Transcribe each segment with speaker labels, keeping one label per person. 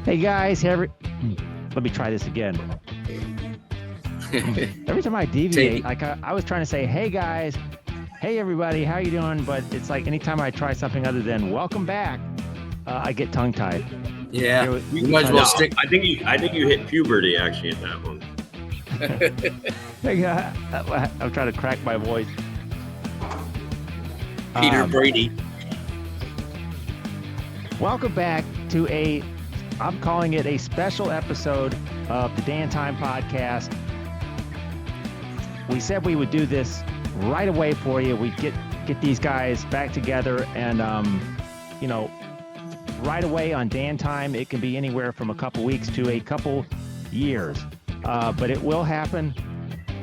Speaker 1: Hey guys, let me try this again. Every time I deviate, like I was trying to say, hey guys, hey everybody, how you doing? But it's like anytime I try something other than welcome back, I get tongue-tied.
Speaker 2: Yeah, you might as well stick.
Speaker 3: I think you hit puberty actually at that one.
Speaker 1: I'm trying to crack my voice.
Speaker 2: Peter Brady.
Speaker 1: Welcome back to I'm calling it a special episode of the Dan Time Podcast. We said we would do this right away for you. We'd get these guys back together and, right away on Dan Time. It can be anywhere from a couple weeks to a couple years, but it will happen.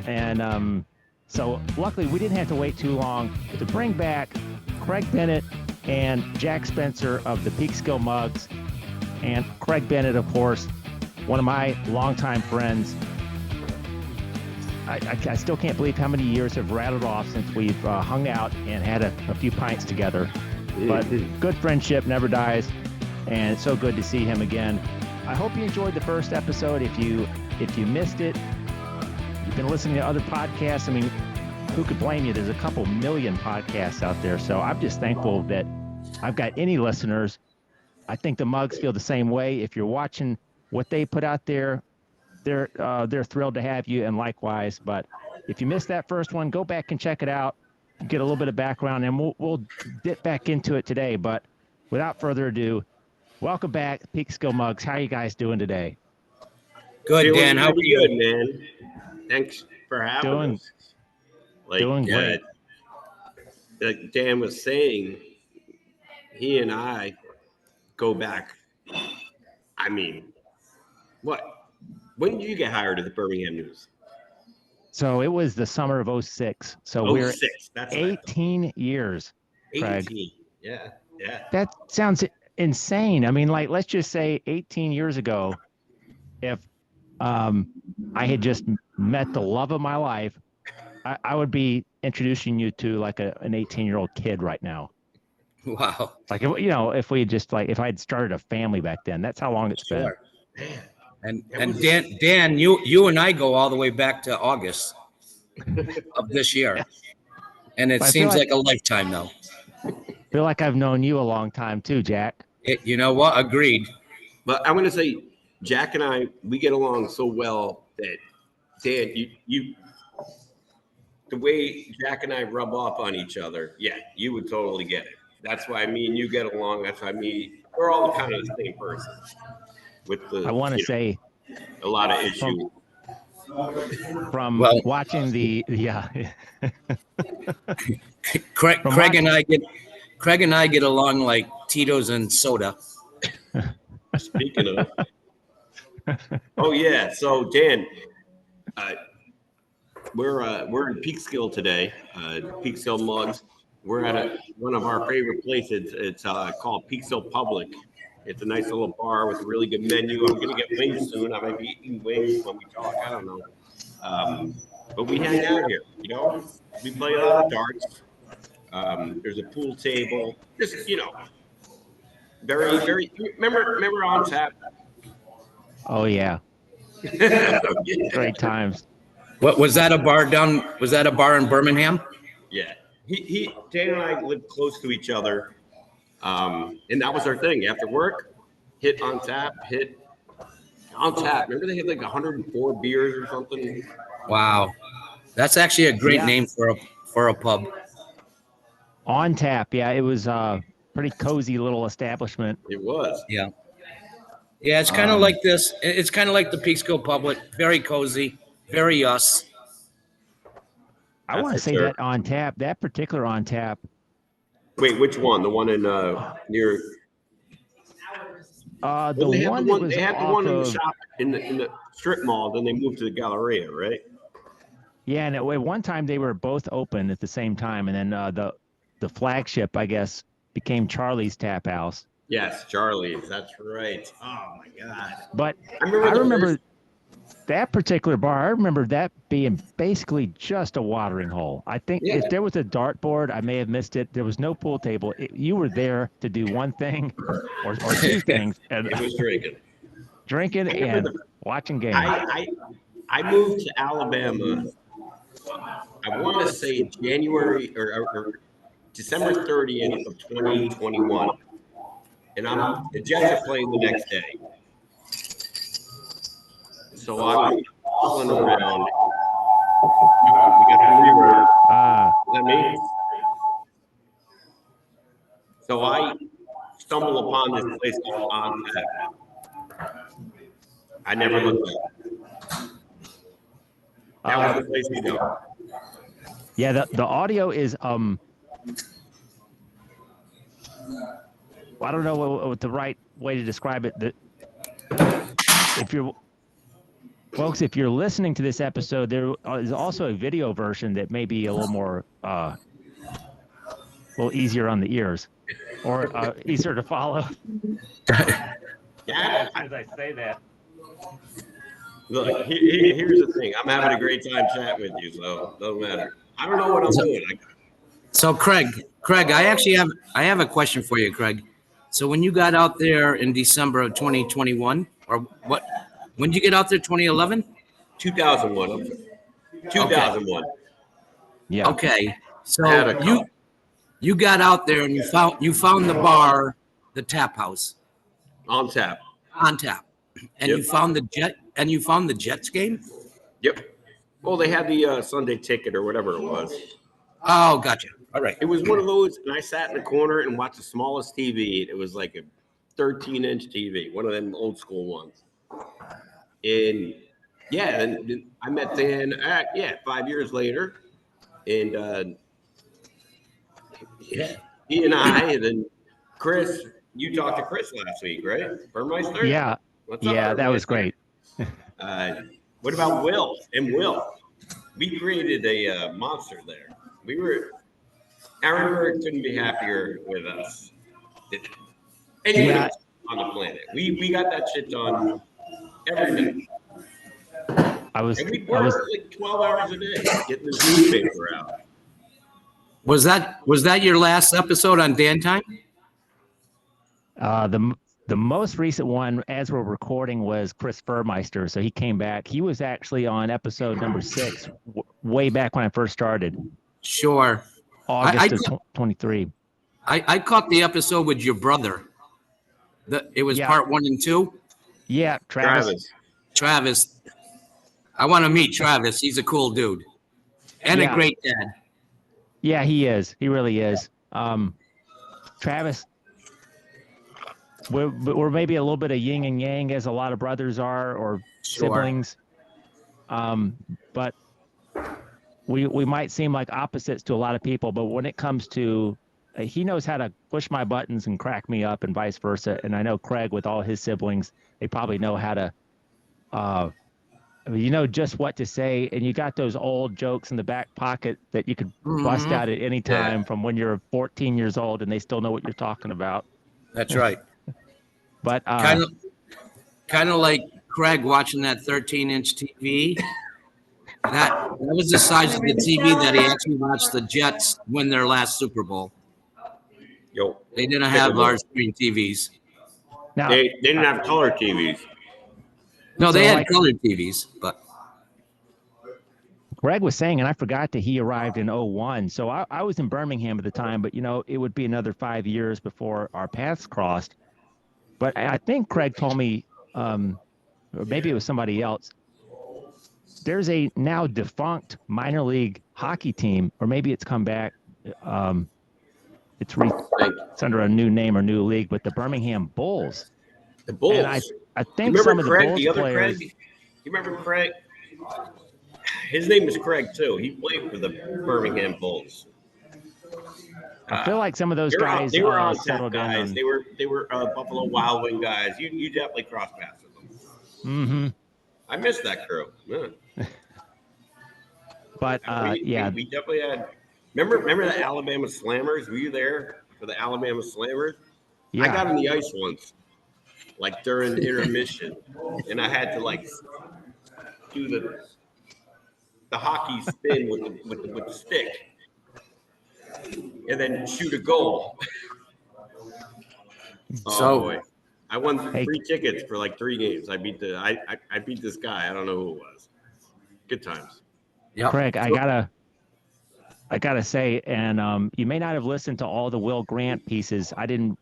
Speaker 1: And so luckily we didn't have to wait too long to bring back Craig Bennett and Jack Spencer of the Peekskill Mugs. And Craig Bennett, of course, one of my longtime friends. I still can't believe how many years have rattled off since we've hung out and had a few pints together. But good friendship never dies, and it's so good to see him again. I hope you enjoyed the first episode. If you missed it, you've been listening to other podcasts. I mean, who could blame you? There's a couple million podcasts out there, so I'm just thankful that I've got any listeners. I think the Mugs feel the same way. If you're watching what they put out there, they're thrilled to have you, and likewise. But if you missed that first one, go back and check it out, get a little bit of background, and we'll dip back into it today. But without further ado, welcome back, Peekskill Mugs. How are you guys doing today?
Speaker 2: Good, Dan. How are you?
Speaker 3: Good, man. Thanks for having us.
Speaker 1: Doing great.
Speaker 3: Like Dan was saying, he and I go back. I mean, what? When did you get hired at the Birmingham News?
Speaker 1: So it was the summer of 06. So we're 18 years, Craig.
Speaker 3: 18. Yeah.
Speaker 1: That sounds insane. I mean, like, let's just say 18 years ago, if I had just met the love of my life, I would be introducing you to like an 18-year-old kid right now.
Speaker 2: Wow.
Speaker 1: Like, if we just if I had started a family back then, that's how long it's been.
Speaker 2: And Dan, you and I go all the way back to August of this year, and it seems like a lifetime now.
Speaker 1: I feel like I've known you a long time too, Jack.
Speaker 2: You know what? Agreed.
Speaker 3: But I'm going to say, Jack and I, we get along so well that Dan, you the way Jack and I rub off on each other, yeah, you would totally get it. That's why me and you get along. That's why we're all kind of the same person. I
Speaker 1: want to say
Speaker 3: a lot of issues
Speaker 1: from watching the
Speaker 2: Craig and I get along like Tito's and soda.
Speaker 3: Speaking of, oh yeah. So Dan, we're in Peekskill today. Peekskill Mugs. We're at one of our favorite places. It's called Peekskill Public. It's a nice little bar with a really good menu. I'm going to get wings soon. I might be eating wings when we talk. I don't know. But we hang out here, We play a lot of darts. There's a pool table. Just, very, very. Remember On Tap?
Speaker 1: Oh, yeah. Great times.
Speaker 2: What was that a bar in Birmingham?
Speaker 3: Yeah. Dan and I lived close to each other. And that was our thing. After work, hit On Tap. Remember they had like 104 beers or something?
Speaker 2: Wow. That's actually a great name for a pub.
Speaker 1: On Tap, yeah. It was a pretty cozy little establishment.
Speaker 3: It was.
Speaker 2: Yeah. Yeah, it's kind of like this. It's kind of like the Peekskill Public. Very cozy, very us.
Speaker 1: I want to say that On Tap, that particular On Tap.
Speaker 3: Wait, which one? The one in near?
Speaker 1: The one that was
Speaker 3: they had the one in the shop in the strip mall. Then they moved to the Galleria, right?
Speaker 1: Yeah, and at one time they were both open at the same time, and then the flagship, I guess, became Charlie's Tap House.
Speaker 3: Yes, Charlie's. That's right. Oh my God!
Speaker 1: But I remember that particular bar. I remember that being basically just a watering hole. I think if there was a dartboard, I may have missed it. There was no pool table. You were there to do one thing or two things. And
Speaker 3: it was drinking.
Speaker 1: drinking and watching games.
Speaker 3: I moved to Alabama. I want to say January or December 30th of 2021, and the Jets are playing the next day. So I'm calling around. We got the reverb. Is that me? So I stumble upon this place called On Tap. I never looked back. That was the place to go.
Speaker 1: Yeah, the audio is I don't know what the right way to describe it. If you're listening to this episode, there is also a video version that may be a little more a little easier on the ears or easier to follow.
Speaker 3: Yeah,
Speaker 1: as I say that.
Speaker 3: Look, here's the thing. I'm having a great time chatting with you, so it doesn't matter. I don't know what I'm doing.
Speaker 2: So Craig, I have a question for you, Craig. So when you got out there in December of 2021, or what? When did you get out there? 2011?
Speaker 3: 2001. 2001.
Speaker 1: Yeah.
Speaker 2: Okay. So you got out there and you found the bar, the tap house.
Speaker 3: On tap.
Speaker 2: On tap. And
Speaker 3: Yep.
Speaker 2: you found the Jets game?
Speaker 3: Yep. Well, they had the Sunday ticket or whatever it was.
Speaker 2: Oh, gotcha. All right.
Speaker 3: It was one of those, and I sat in the corner and watched the smallest TV. It was like a 13-inch TV, one of them old school ones. And yeah, and I met Dan. 5 years later, and he and I, and then Chris. You talked to Chris last week, right? Burmeister?
Speaker 1: Yeah.
Speaker 3: What's up,
Speaker 1: Yeah, that was great.
Speaker 3: What about Will? And Will, we created a monster there. Aaron Bird couldn't be happier with us. Anyone else on the planet. We got that shit done every minute. And we worked like 12 hours a day getting this newspaper out.
Speaker 2: Was that your last episode on Dan Time?
Speaker 1: The most recent one, as we're recording, was Chris Burmeister. So he came back. He was actually on episode number 6, way back when I first started.
Speaker 2: Sure.
Speaker 1: August of 23.
Speaker 2: I caught the episode with your brother. It was part 1 and 2.
Speaker 1: Yeah,
Speaker 2: Travis. I want to meet Travis. He's a cool dude and a great dad.
Speaker 1: Yeah, he is. He really is. Travis. We're maybe a little bit of yin and yang, as a lot of brothers are, or siblings. But we might seem like opposites to a lot of people. But when it comes to, he knows how to push my buttons and crack me up, and vice versa. And I know Craig, with all his siblings, they probably know how to, just what to say. And you got those old jokes in the back pocket that you could bust out at any time from when you're 14 years old, and they still know what you're talking about.
Speaker 2: That's right.
Speaker 1: But
Speaker 2: kind of like Craig watching that 13-inch TV. That was the size of the TV that he actually watched the Jets win their last Super Bowl.
Speaker 3: Yo,
Speaker 2: they didn't have large screen TVs.
Speaker 3: Now, they didn't have color TVs.
Speaker 2: No, they had colored TVs, but
Speaker 1: Greg was saying, and I forgot that he arrived in 2001. So I was in Birmingham at the time, but it would be another 5 years before our paths crossed. But I think Craig told me, or maybe it was somebody else, there's a now defunct minor league hockey team, or maybe it's come back. It's under a new name or new league, but the Birmingham Bulls.
Speaker 3: The Bulls.
Speaker 1: And I think some of the
Speaker 3: Craig,
Speaker 1: Bulls
Speaker 3: the other
Speaker 1: players.
Speaker 3: Craig? You remember Craig? His name is Craig too. He played for the Birmingham Bulls.
Speaker 1: I feel like some of those guys
Speaker 3: they were on
Speaker 1: settled
Speaker 3: guys.
Speaker 1: in.
Speaker 3: They were Buffalo Wild Wing guys. You definitely crossed paths with them.
Speaker 1: Mm-hmm.
Speaker 3: I missed that crew. Yeah.
Speaker 1: But
Speaker 3: we definitely had. Remember the Alabama Slammers? Were you there for the Alabama Slammers?
Speaker 1: Yeah.
Speaker 3: I got on the ice once, like during intermission, and I had to do the hockey spin with the stick, and then shoot a goal.
Speaker 2: So,
Speaker 3: boy. I won free tickets for like 3 games. I beat I beat this guy. I don't know who it was. Good times.
Speaker 2: Yep.
Speaker 1: Craig, I gotta say, and you may not have listened to all the Will Grant pieces. I didn't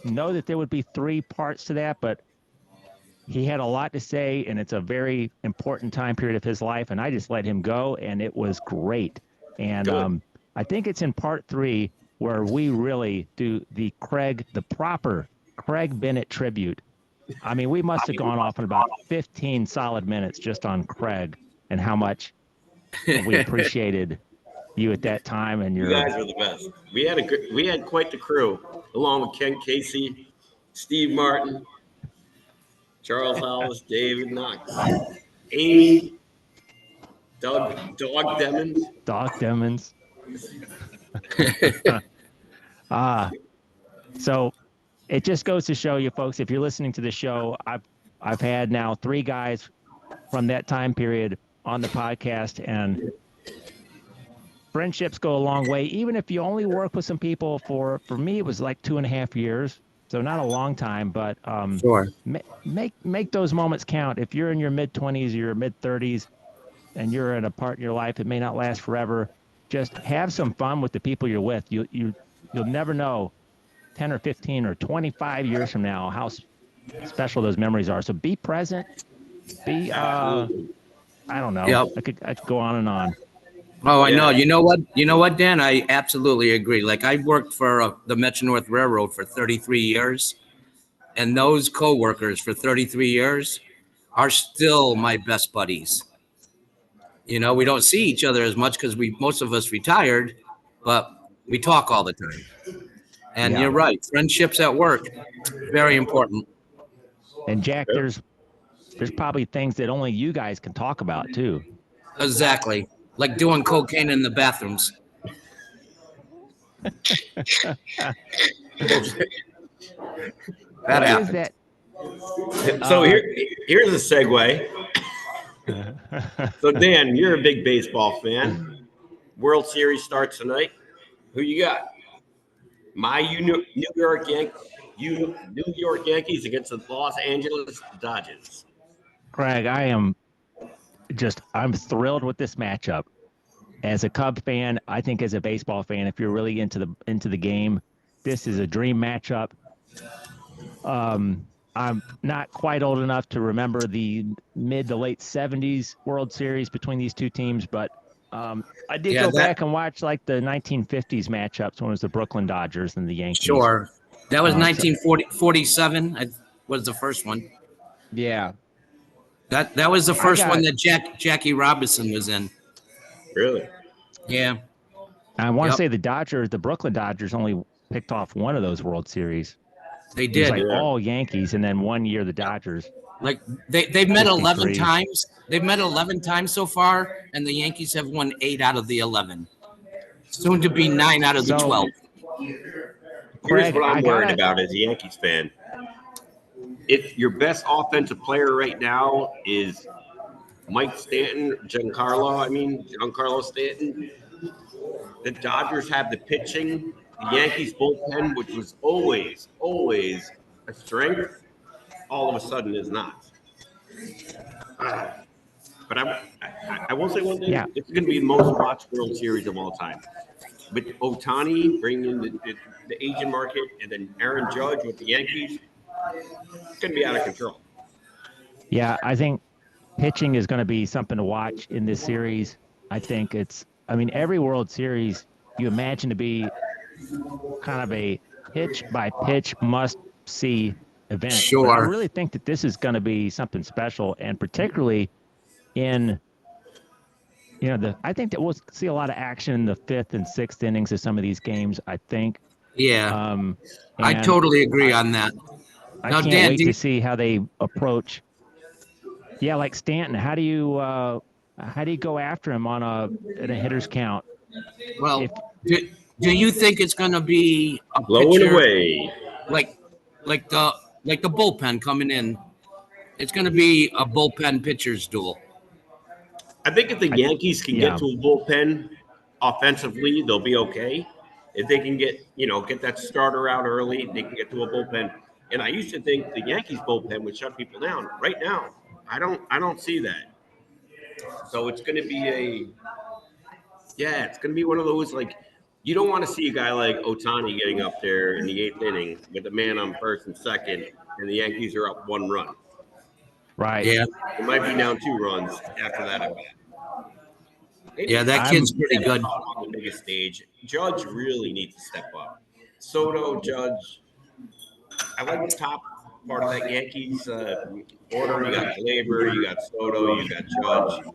Speaker 1: know that there would be 3 parts to that, but he had a lot to say, and it's a very important time period of his life. And I just let him go, and it was great. And I think it's in part 3 where we really do the proper Craig Bennett tribute. I mean, we must have gone off in about 15 solid minutes just on Craig and how much we appreciated you at that time. And
Speaker 3: You guys were the best. We had quite the crew, along with Ken Casey, Steve Martin, Charles Hollis, David Knox, Amy, Dog Demmons.
Speaker 1: Doc Demmons. So it just goes to show you, folks, if you're listening to the show, I've had now 3 guys from that time period on the podcast, and friendships go a long way. Even if you only work with some people for me, it was like 2.5 years, so not a long time, but
Speaker 2: Sure.
Speaker 1: make those moments count. If you're in your mid-20s or your mid-30s, and you're in a part in your life that may not last forever, just have some fun with the people you're with. You'll never know 10 or 15 or 25 years from now how special those memories are. So be present. Be I don't know.
Speaker 2: Yep.
Speaker 1: I could go on and on.
Speaker 2: Oh, I know. You know what, Dan? I absolutely agree. Like, I worked for the Metro North Railroad for 33 years, and those coworkers for 33 years are still my best buddies. You know, we don't see each other as much because most of us retired, but we talk all the time. And You're right. Friendships at work, very important.
Speaker 1: And Jack, there's probably things that only you guys can talk about too.
Speaker 2: Exactly. Like doing cocaine in the bathrooms. That happens.
Speaker 1: That?
Speaker 3: So here's a segue. So Dan, you're a big baseball fan. World Series starts tonight. Who you got? My New York Yankees against the Los Angeles Dodgers.
Speaker 1: Craig, I'm thrilled with this matchup. As a Cub fan, I think as a baseball fan, if you're really into the game, this is a dream matchup. I'm not quite old enough to remember the mid to late 70s World Series between these two teams, but I did go back and watch like the 1950s matchups when it was the Brooklyn Dodgers and the Yankees.
Speaker 2: Sure. That was 1947 was the first one.
Speaker 1: Yeah.
Speaker 2: That was the first one that Jackie Robinson was in.
Speaker 3: Really?
Speaker 2: Yeah.
Speaker 1: I want to say the Brooklyn Dodgers only picked off one of those World Series.
Speaker 2: They
Speaker 1: It was
Speaker 2: did.
Speaker 1: like all Yankees, and then one year the Dodgers.
Speaker 2: Like they've met 11
Speaker 1: 53.
Speaker 2: times. They've met 11 times so far, and the Yankees have won 8 out of the 11. Soon to be 9 out of the 12.
Speaker 3: Here's what I'm worried about as a Yankees fan. If your best offensive player right now is Giancarlo Stanton, the Dodgers have the pitching. The Yankees bullpen, which was always a strength, all of a sudden is not. But I will say one thing. Yeah. It's going to be the most watched World Series of all time. With Ohtani bringing in the Asian market and then Aaron Judge with the Yankees, it's going to be out of control.
Speaker 1: Yeah, I think pitching is going to be something to watch in this series. I think every World Series you imagine to be kind of a pitch by pitch must see event.
Speaker 2: Sure.
Speaker 1: But I really think that this is going to be something special, and particularly in I think that we'll see a lot of action in the 5th and 6th innings of some of these games, I think.
Speaker 2: Yeah. I totally agree on that.
Speaker 1: I can't wait to see how they approach. Yeah, like Stanton, how do you go after him on a hitter's count?
Speaker 2: Well, do you think it's going to be a
Speaker 3: blowing
Speaker 2: pitcher,
Speaker 3: away
Speaker 2: like the bullpen coming in? It's going to be a bullpen pitcher's duel.
Speaker 3: I think if the Yankees can get to a bullpen offensively, they'll be okay. If they can get that starter out early, they can get to a bullpen. And I used to think the Yankees bullpen would shut people down. Right now, I don't see that. So it's going to be it's going to be one of those like you don't want to see a guy like Otani getting up there in the 8th inning with a man on first and second, and the Yankees are up 1 run.
Speaker 1: Right.
Speaker 2: Yeah.
Speaker 3: It might be down 2 runs after that at bat.
Speaker 2: Yeah, that kid's pretty good.
Speaker 3: On the biggest stage, Judge really needs to step up. Soto, Judge. I like the top part of that Yankees order. You got Glaber, you got Soto, you got Judge,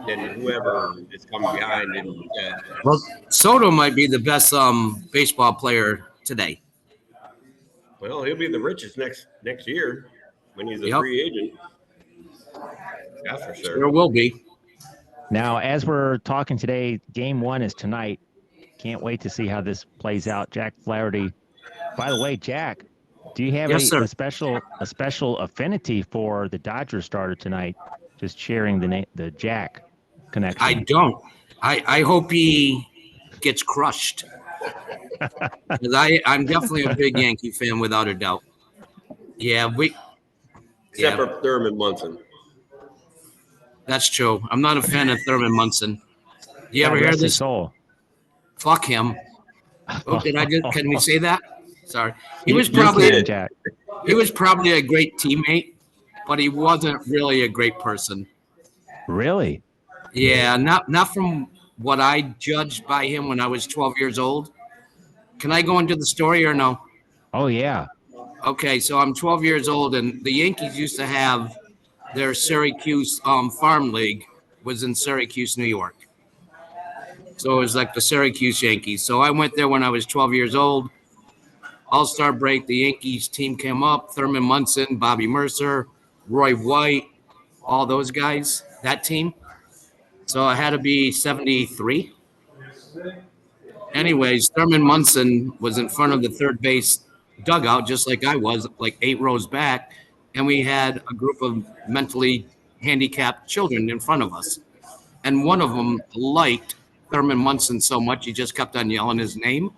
Speaker 3: then whoever is coming behind. And
Speaker 2: Well, Soto might be the best baseball player today.
Speaker 3: well, he'll be the richest next year when he's a
Speaker 2: Yep.
Speaker 3: free agent. That's for sure.
Speaker 2: There will be.
Speaker 1: Now, as we're talking today, game 1 is tonight. Can't wait to see how this plays out. Jack Flaherty. By the way, Jack, do you have
Speaker 2: Yes,
Speaker 1: a
Speaker 2: sir.
Speaker 1: special affinity for the Dodgers starter tonight? Just sharing the Jack connection.
Speaker 2: I don't. I hope he gets crushed. Because I'm definitely a big Yankee fan without a doubt. Yeah,
Speaker 3: Except for Thurman Munson.
Speaker 2: that's true. I'm not a fan of Thurman Munson. You ever
Speaker 1: God
Speaker 2: hear
Speaker 1: rest his
Speaker 2: this?
Speaker 1: soul.
Speaker 2: Fuck him. Oh, can we say that? Sorry. He
Speaker 1: You
Speaker 2: was
Speaker 1: can, Jack.
Speaker 2: probably a great teammate, but he wasn't really a great person.
Speaker 1: Really?
Speaker 2: Yeah, not from what I judged by him when I was 12 years old. Can I go into the story or no?
Speaker 1: Oh yeah.
Speaker 2: Okay, so I'm 12 years old, and the Yankees used to have their Syracuse farm league was in Syracuse, New York. So it was like the Syracuse Yankees. So I went there when I was 12 years old. All-Star break, the Yankees team came up, Thurman Munson, Bobby Mercer, Roy White, all those guys, that team. So it had to be 73. Anyways, Thurman Munson was in front of the third base dugout, just like I was, like 8 rows back, and we had a group of mentally handicapped children in front of us. And one of them liked Thurman Munson so much, he just kept on yelling his name.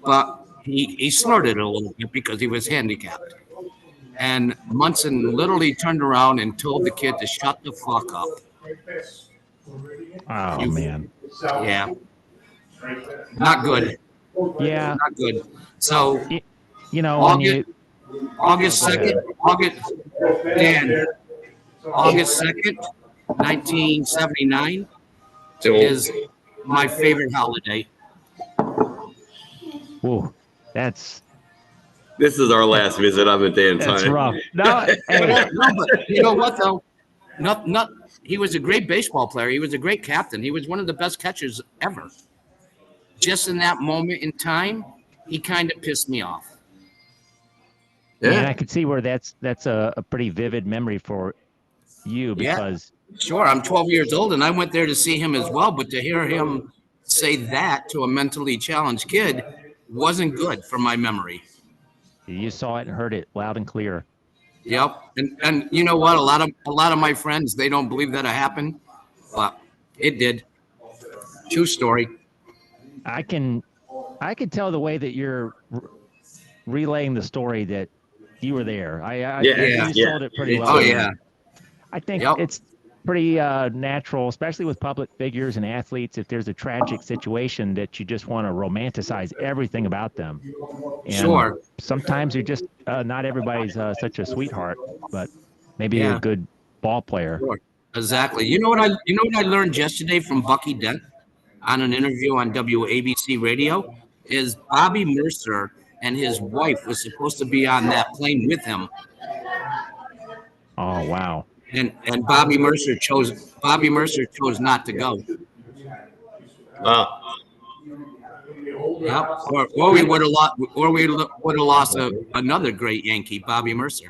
Speaker 2: But he snorted a little bit because he was handicapped. And Munson literally turned around and told the kid to shut the fuck up.
Speaker 1: Oh man.
Speaker 2: Yeah. Not good.
Speaker 1: Yeah.
Speaker 2: Not good. So
Speaker 1: You know, when you
Speaker 2: August 2nd, August 2nd, 1979 is my favorite holiday.
Speaker 1: whoa, that's
Speaker 3: This is our last visit on the damn time.
Speaker 1: that's rough. No, hey,
Speaker 2: No, but you know what though? He was a great baseball player. He was a great captain. He was one of the best catchers ever. Just in that moment in time, he kind of pissed me off.
Speaker 1: man, I could see where that's a pretty vivid memory for you because
Speaker 2: Sure, I'm 12 years old, and I went there to see him as well. But to hear him say that to a mentally challenged kid wasn't good for my memory.
Speaker 1: you saw it and heard it loud and clear.
Speaker 2: Yep, and you know what? A lot of my friends, they don't believe that it happened, but it did. True story.
Speaker 1: I can tell the way that you're relaying the story that you were there. You told it pretty well.
Speaker 2: Oh yeah.
Speaker 1: I think
Speaker 2: Yep.
Speaker 1: it's pretty natural, especially with public figures and athletes, if there's a tragic situation that you just want to romanticize everything about them. And
Speaker 2: Sure.
Speaker 1: sometimes you're just not everybody's such a sweetheart, but maybe
Speaker 2: Yeah.
Speaker 1: a good ball player.
Speaker 2: Sure. Exactly. You know what I learned yesterday from Bucky Dent on an interview on WABC radio is Bobby Mercer and his wife was supposed to be on that plane with him.
Speaker 1: Oh wow.
Speaker 2: And Bobby Mercer chose not to go.
Speaker 3: Wow.
Speaker 2: Yep. Or we would have lost another great Yankee, Bobby Mercer.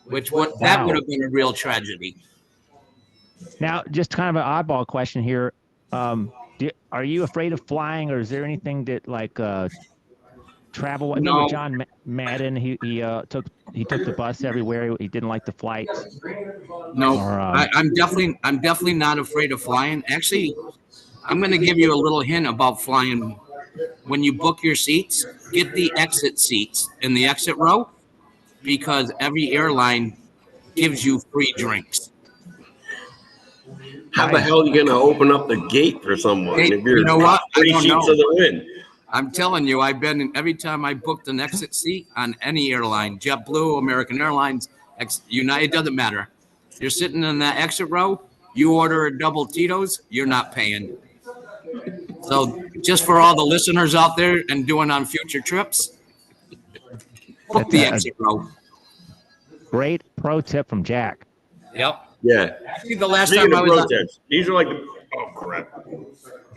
Speaker 2: That would have been a real tragedy.
Speaker 1: Now, just kind of an oddball question here. Are you afraid of flying, or is there anything that like travel? I know
Speaker 2: No.
Speaker 1: John Madden. He took the bus everywhere. He didn't like the flights.
Speaker 2: No,
Speaker 1: Or,
Speaker 2: I'm definitely not afraid of flying. Actually, I'm going to give you a little hint about flying when you book your seats, get the exit seats in the exit row because every airline gives you free drinks.
Speaker 3: How the hell are you going to open up the gate for someone
Speaker 2: Hey,
Speaker 3: if you're
Speaker 2: you know what? I
Speaker 3: 3
Speaker 2: don't
Speaker 3: seats
Speaker 2: know.
Speaker 3: of the win?
Speaker 2: I'm telling you, I've been in, every time I booked an exit seat on any airline, JetBlue, American Airlines, United, doesn't matter. You're sitting in that exit row, you order a double Tito's, you're not paying. So just for all the listeners out there and doing on future trips, book the exit row.
Speaker 1: Great pro tip from Jack.
Speaker 2: Yep.
Speaker 3: Yeah.
Speaker 2: Actually, the last
Speaker 3: Speaking
Speaker 2: time I
Speaker 3: of
Speaker 2: was
Speaker 3: pro tips, these are like, oh crap.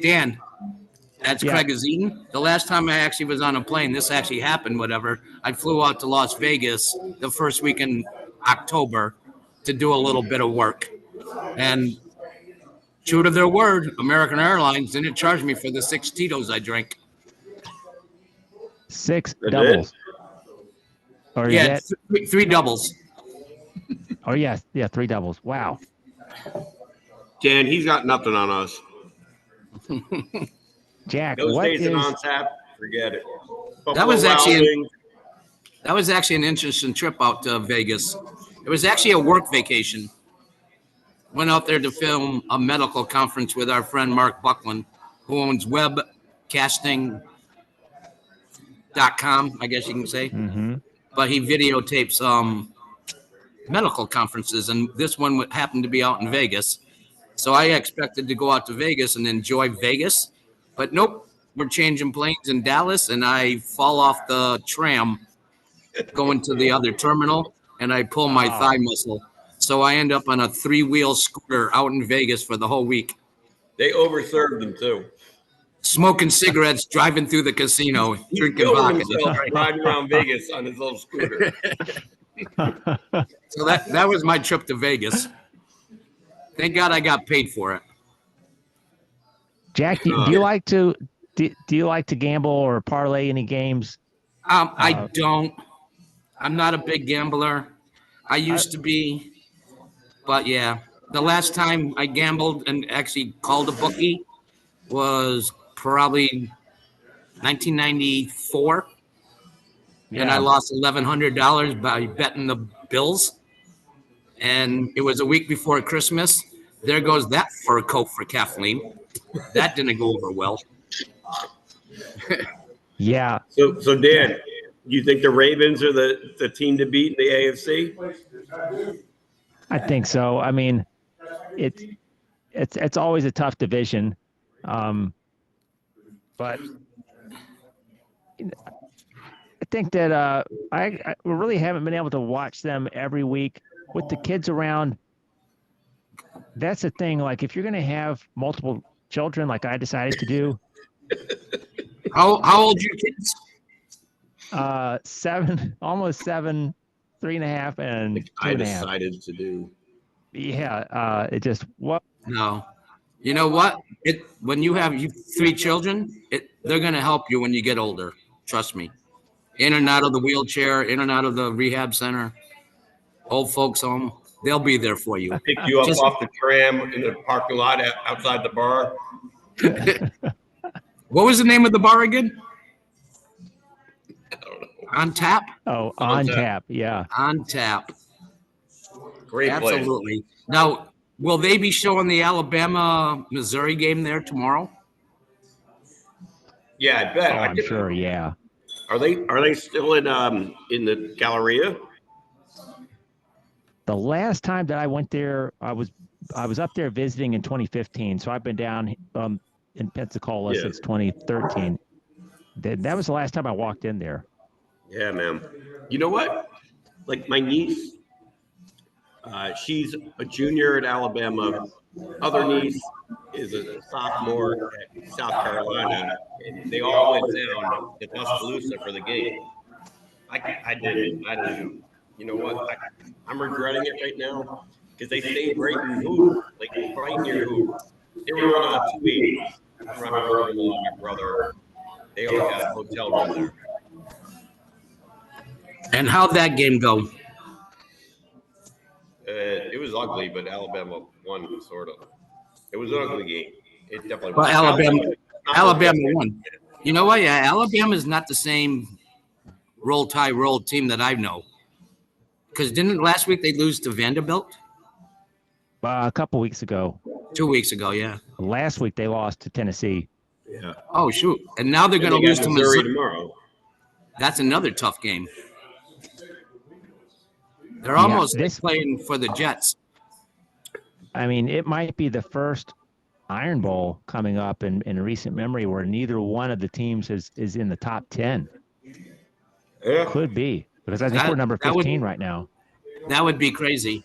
Speaker 2: Dan, that's
Speaker 1: Yeah.
Speaker 2: Craig Azine. The last time I actually was on a plane, this actually happened, whatever. I flew out to Las Vegas the first week in October to do a little bit of work. And true to their word, American Airlines didn't charge me for the 6 Tito's I drank.
Speaker 1: 6
Speaker 3: That's
Speaker 1: doubles. Or is
Speaker 2: Yeah,
Speaker 1: that?
Speaker 2: three doubles.
Speaker 1: Oh yeah, 3 doubles. Wow.
Speaker 3: Dan, he's got nothing on us.
Speaker 1: Jack,
Speaker 3: Those
Speaker 1: what
Speaker 3: days
Speaker 1: is?
Speaker 3: in on tap, forget it.
Speaker 2: That was
Speaker 3: Buffalo
Speaker 2: actually
Speaker 3: Wild Wings.
Speaker 2: That was actually an interesting trip out to Vegas. It was actually a work vacation. Went out there to film a medical conference with our friend Mark Buckland, who owns webcasting.com, I guess you can say.
Speaker 1: Mm-hmm.
Speaker 2: But he videotapes medical conferences, and this one happened to be out in Vegas. So I expected to go out to Vegas and enjoy Vegas, but nope. We're changing planes in Dallas, and I fall off the tram going to the other terminal, and I pull my thigh muscle. So I end up on a 3-wheel scooter out in Vegas for the whole week.
Speaker 3: They overserved them too.
Speaker 2: Smoking cigarettes, driving through the casino,
Speaker 3: He's
Speaker 2: drinking
Speaker 3: filming
Speaker 2: vodka.
Speaker 3: himself riding around Vegas on his little scooter.
Speaker 2: So that was my trip to Vegas. Thank God I got paid for it.
Speaker 1: Jack, do you like to gamble or parlay any games?
Speaker 2: I don't. I'm not a big gambler. I used to be, but yeah. The last time I gambled and actually called a bookie was probably 1994, and I lost $1,100 by betting the Bills. And it was a week before Christmas. There goes that fur coat for Kathleen. That didn't go over well.
Speaker 1: Yeah.
Speaker 3: So Dan, you think the Ravens are the team to beat in the AFC?
Speaker 1: I think so. I mean, it's always a tough division, but I think that I really haven't been able to watch them every week with the kids around. That's the thing. Like, if you're going to have multiple children, like I decided to do.
Speaker 2: How old are your kids?
Speaker 1: 7, almost 7, 3.5, and
Speaker 3: Like
Speaker 1: 2.5.
Speaker 3: I decided to do.
Speaker 1: Yeah. It just what?
Speaker 2: No. You know what? When you have 3 children, they're going to help you when you get older. Trust me. In and out of the wheelchair, in and out of the rehab center, old folks home. They'll be there for you.
Speaker 3: Pick you up off the tram in the parking lot outside the bar.
Speaker 2: What was the name of the bar again?
Speaker 3: I don't know.
Speaker 2: On Tap?
Speaker 1: Oh, on tap. Yeah.
Speaker 2: On Tap.
Speaker 3: Great place.
Speaker 2: Absolutely. Now, will they be showing the Alabama-Missouri game there tomorrow?
Speaker 3: Yeah, I bet.
Speaker 1: I'm sure. Yeah.
Speaker 3: Are they still in the Galleria?
Speaker 1: The last time that I went there, I was up there visiting in 2015. So I've been down in Pensacola since 2013. That was the last time I walked in there.
Speaker 3: Yeah, man. You know what? Like my niece, she's a junior at Alabama. Other niece is a sophomore at South Carolina. And they all went down to Tuscaloosa for the game. I didn't. You know what? I'm regretting it right now because they stayed right in Hoop, like right near Hoop. They were on 280. I remember with my brother. They all got a hotel room there.
Speaker 2: And how'd that game go?
Speaker 3: It was ugly, but Alabama won, sort of. It was an ugly game. It definitely
Speaker 2: Well,
Speaker 3: was.
Speaker 2: Alabama won. You know what? Yeah, Alabama is not the same roll tide roll team that I know. Because didn't last week they lose to Vanderbilt?
Speaker 1: A couple weeks ago.
Speaker 2: 2 weeks ago, yeah.
Speaker 1: Last week they lost to Tennessee.
Speaker 3: Yeah.
Speaker 2: Oh, shoot. And now they're
Speaker 3: And
Speaker 2: going to
Speaker 3: they
Speaker 2: lose
Speaker 3: got
Speaker 2: to
Speaker 3: Missouri
Speaker 2: Missouri.
Speaker 3: tomorrow.
Speaker 2: That's another tough game. They're
Speaker 1: Yeah,
Speaker 2: almost
Speaker 1: this-
Speaker 2: playing for the Jets.
Speaker 1: I mean, it might be the first Iron Bowl coming up in recent memory where neither one of the teams is in the top 10.
Speaker 3: Yeah.
Speaker 1: Could be, because I think we're number
Speaker 2: that would-
Speaker 1: 15 right now.
Speaker 2: That would be crazy.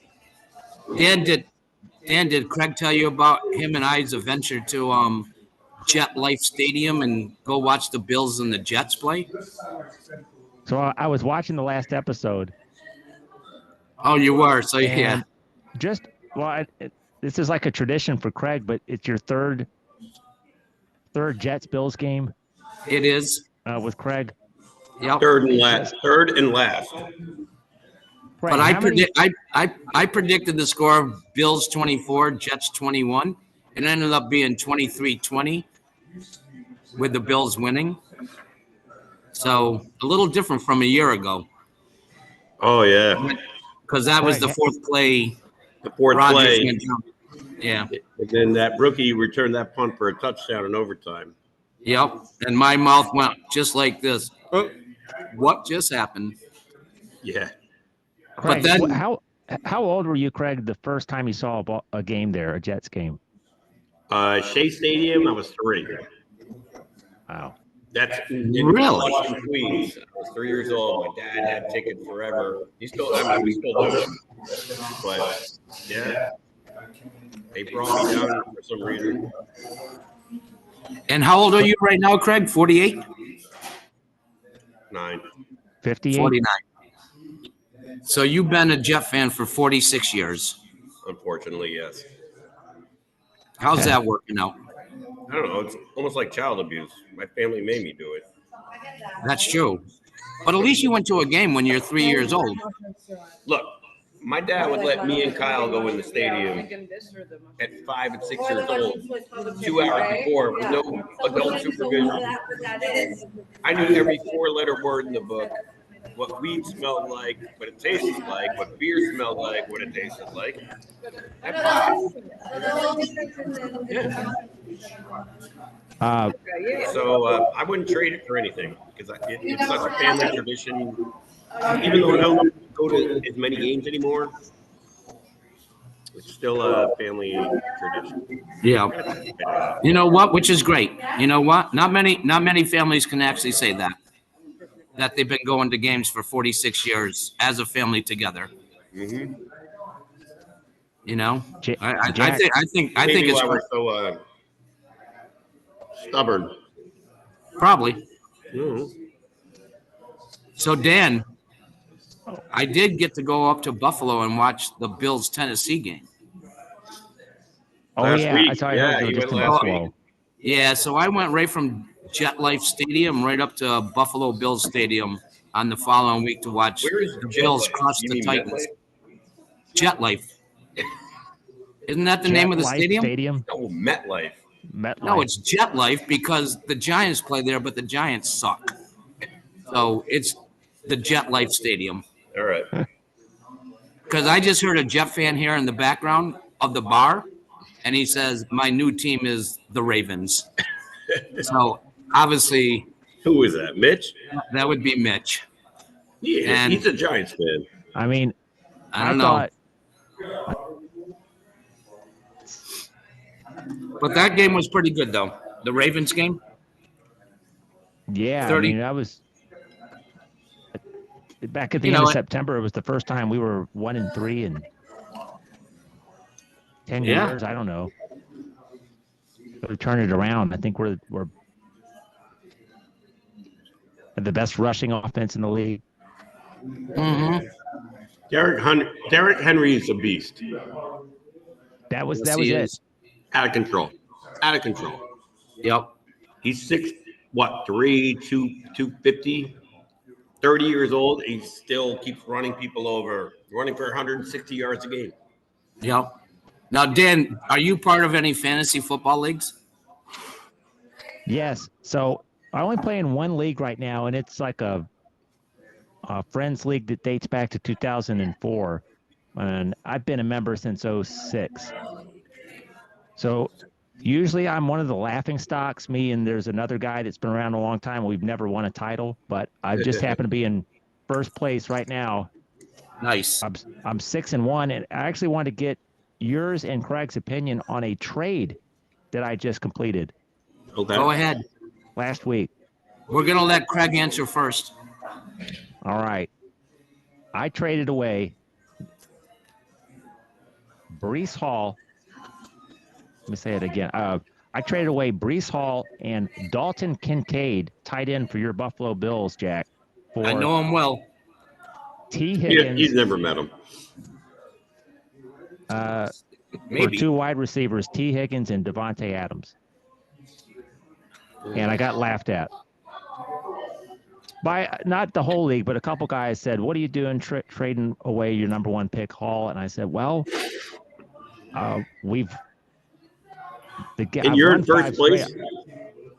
Speaker 2: Dan, did Craig tell you about him and I's adventure to Jet Life Stadium and go watch the Bills and the Jets play?
Speaker 1: So I was watching the last episode.
Speaker 2: Oh, you were. So, yeah.
Speaker 1: And this is like a tradition for Craig, but it's your third Jets Bills game
Speaker 2: It is.
Speaker 1: with Craig.
Speaker 2: Yep.
Speaker 3: Third and last.
Speaker 1: Craig,
Speaker 2: But
Speaker 1: how many-
Speaker 2: I predicted the score Bills 24, Jets 21. It ended up being 23-20 with the Bills winning. So a little different from a year ago
Speaker 3: Oh, yeah.
Speaker 2: because that was the fourth play.
Speaker 3: The fourth
Speaker 2: Rodgers
Speaker 3: play.
Speaker 2: went down. Yeah.
Speaker 3: And then that rookie returned that punt for a touchdown in overtime.
Speaker 2: Yep. And my mouth went just like this.
Speaker 3: Oh,
Speaker 2: What just happened?
Speaker 3: yeah.
Speaker 1: Craig,
Speaker 2: then-
Speaker 1: how old were you, Craig, the first time you saw a game there, a Jets game?
Speaker 3: Shea Stadium, I was 3.
Speaker 1: Wow.
Speaker 3: That's in
Speaker 2: Really?
Speaker 3: Washington, Queens. I was 3 years old. My dad had tickets forever. We still do. But yeah, they brought me down for some reason.
Speaker 2: And how old are you right now, Craig? 48?
Speaker 3: 9.
Speaker 1: 58?
Speaker 2: 49. So you've been a Jet fan for 46 years.
Speaker 3: Unfortunately, yes.
Speaker 2: How's that working out?
Speaker 3: I don't know. It's almost like child abuse. My family made me do it.
Speaker 2: That's true. But at least you went to a game when you're 3 years old.
Speaker 3: Look, my dad would let me and Kyle go in the stadium at 5 and 6 years old, 2 hours before, with no adult supervision. I knew every 4-letter word in the book, what weed smelled like, what it tasted like, what beer smelled like, what it tasted like. So I wouldn't trade it for anything because it's such a family tradition. Even though I don't go to as many games anymore, it's still a family tradition.
Speaker 2: Yeah. You know what? Which is great. You know what? Not many families can actually say that they've been going to games for 46 years as a family together.
Speaker 3: Mm-hmm.
Speaker 2: You know, I
Speaker 1: Jack,
Speaker 2: think
Speaker 3: Maybe
Speaker 2: it's
Speaker 3: why we're so stubborn.
Speaker 2: probably.
Speaker 3: Mhm.
Speaker 2: So Dan, I did get to go up to Buffalo and watch the Bills Tennessee game.
Speaker 1: oh,
Speaker 3: last
Speaker 1: yeah.
Speaker 3: week.
Speaker 1: I saw you
Speaker 3: Yeah,
Speaker 1: were
Speaker 3: you
Speaker 1: just in
Speaker 3: went last
Speaker 1: Buffalo.
Speaker 2: Yeah, so I went right from Jet Life Stadium right up to Buffalo Bills Stadium on the following week to watch
Speaker 3: Where is
Speaker 2: the
Speaker 3: Jet
Speaker 2: Bills
Speaker 3: Life?
Speaker 2: crush
Speaker 3: You
Speaker 2: the
Speaker 3: mean
Speaker 2: Titans.
Speaker 3: MetLife?
Speaker 2: Jet Life. Isn't that the name of the
Speaker 1: Jet Life
Speaker 2: stadium?
Speaker 3: Oh, MetLife.
Speaker 1: MetLife.
Speaker 2: No, it's Jet Life because the Giants play there, but the Giants suck. So it's the Jet Life Stadium.
Speaker 3: All right.
Speaker 2: Because I just heard a Jet fan here in the background of the bar, and he says, my new team is the Ravens. So obviously
Speaker 3: Who is that? Mitch?
Speaker 2: that would be Mitch.
Speaker 3: Yeah,
Speaker 2: And-
Speaker 3: he's a Giants fan.
Speaker 1: I mean,
Speaker 2: I don't know.
Speaker 1: thought,
Speaker 2: But that game was pretty good, though. The Ravens game.
Speaker 1: yeah,
Speaker 2: 30
Speaker 1: I mean, I was back at the
Speaker 2: You
Speaker 1: end
Speaker 2: know
Speaker 1: of
Speaker 2: what?
Speaker 1: September. It was the first time we were 1-3 in 10
Speaker 2: Yeah.
Speaker 1: years. I don't know. But we turned it around. I think we're the best rushing offense in the league.
Speaker 2: Mm-hmm.
Speaker 3: Derrick Henry is a beast.
Speaker 1: That was
Speaker 2: Yes,
Speaker 1: it.
Speaker 2: he is.
Speaker 3: Out of control. Out of control.
Speaker 2: Yep.
Speaker 3: He's 3, 250, 30 years old. He still keeps running people over, running for 160 yards a game.
Speaker 2: Yep. Now, Dan, are you part of any fantasy football leagues?
Speaker 1: Yes. So I only play in one league right now, and it's like a friends league that dates back to 2004, and I've been a member since '06. So usually I'm one of the laughing stocks. Me and there's another guy that's been around a long time. We've never won a title, but I just happen to be in first place right now.
Speaker 2: Nice.
Speaker 1: I'm 6-1, and I actually want to get yours and Craig's opinion on a trade that I just completed
Speaker 3: Okay.
Speaker 2: Go ahead.
Speaker 1: last week.
Speaker 2: We're gonna let Craig answer first.
Speaker 1: All right. I traded away Brees Hall. Let me say it again. I traded away Brees Hall and Dalton Kincaid, tight end for your Buffalo Bills, Jack, for
Speaker 2: I know him well.
Speaker 1: T.
Speaker 3: He's
Speaker 1: Higgins,
Speaker 3: never met him.
Speaker 1: for
Speaker 2: Maybe.
Speaker 1: 2 wide receivers, T. Higgins and Devontae Adams. And I got laughed at. By not the whole league, but a couple guys said, "What are you doing trading away your number 1 pick, Hall?" And I said, "Well, we've
Speaker 3: And you're in first place?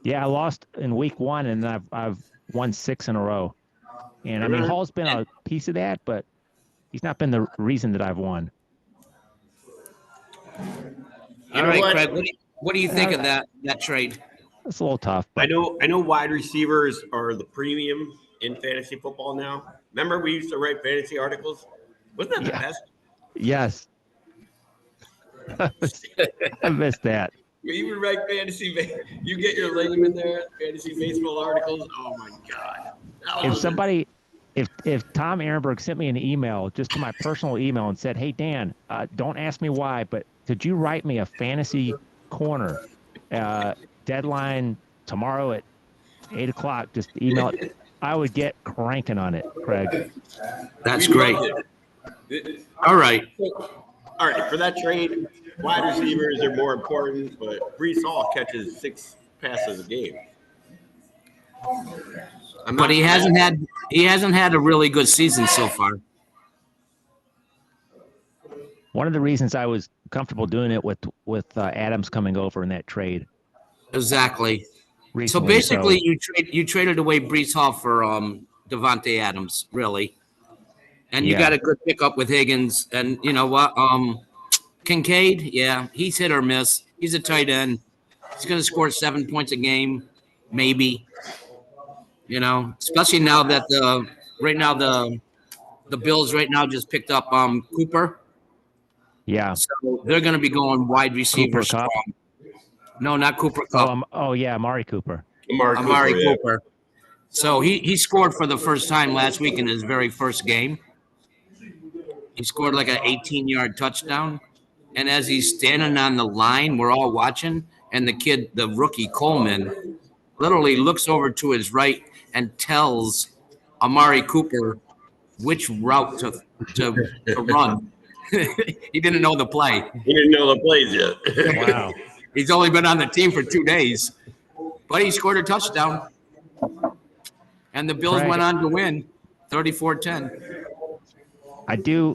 Speaker 1: Yeah, I lost in week 1, and I've won 6 in a row. And I mean, Hall's been a piece of that, but he's not been the reason that I've won.
Speaker 2: All right, Craig. What do you think of that trade?
Speaker 1: It's a little tough.
Speaker 3: I
Speaker 1: But
Speaker 3: know wide receivers are the premium in fantasy football now. Remember we used to write fantasy articles? Wasn't that the best?
Speaker 1: Yes. I missed that.
Speaker 3: You even write fantasy. You get your name in there, fantasy baseball articles. Oh my god!
Speaker 1: If Tom Ehrenberg sent me an email just to my personal email and said, "Hey Dan, don't ask me why, but could you write me a fantasy corner deadline tomorrow at 8:00? Just email it." I would get cranking on it, Craig.
Speaker 2: That's great. All right.
Speaker 3: All right, for that trade, wide receivers are more important, but Brees Hall catches 6 passes a game.
Speaker 2: But he hasn't had a really good season so far.
Speaker 1: One of the reasons I was comfortable doing it with Adams coming over in that trade.
Speaker 2: Exactly. So
Speaker 1: recently,
Speaker 2: basically, you traded away Brees Hall for Devontae Adams, really, and you
Speaker 1: Yeah.
Speaker 2: got a good pickup with Higgins. And you know what, Kincaid, yeah, he's hit or miss. He's a tight end. He's going to score 7 points a game, maybe. You know, especially now that the Bills right now just picked up Cooper,
Speaker 1: yeah.
Speaker 2: so they're going to be going wide receiver
Speaker 1: Cooper Kupp?
Speaker 2: strong. No, not Cooper Kupp.
Speaker 1: Yeah, Amari Cooper.
Speaker 2: Amari Cooper. So he scored for the first time last week in his very first game. He scored like an 18-yard touchdown. And as he's standing on the line, we're all watching, and the rookie Coleman, literally looks over to his right and tells Amari Cooper which route to run. He didn't know the play.
Speaker 3: He didn't know the plays yet.
Speaker 1: Wow.
Speaker 2: He's only been on the team for 2 days, but he scored a touchdown. And the Bills
Speaker 1: Craig,
Speaker 2: went on to win 34-10.
Speaker 1: I do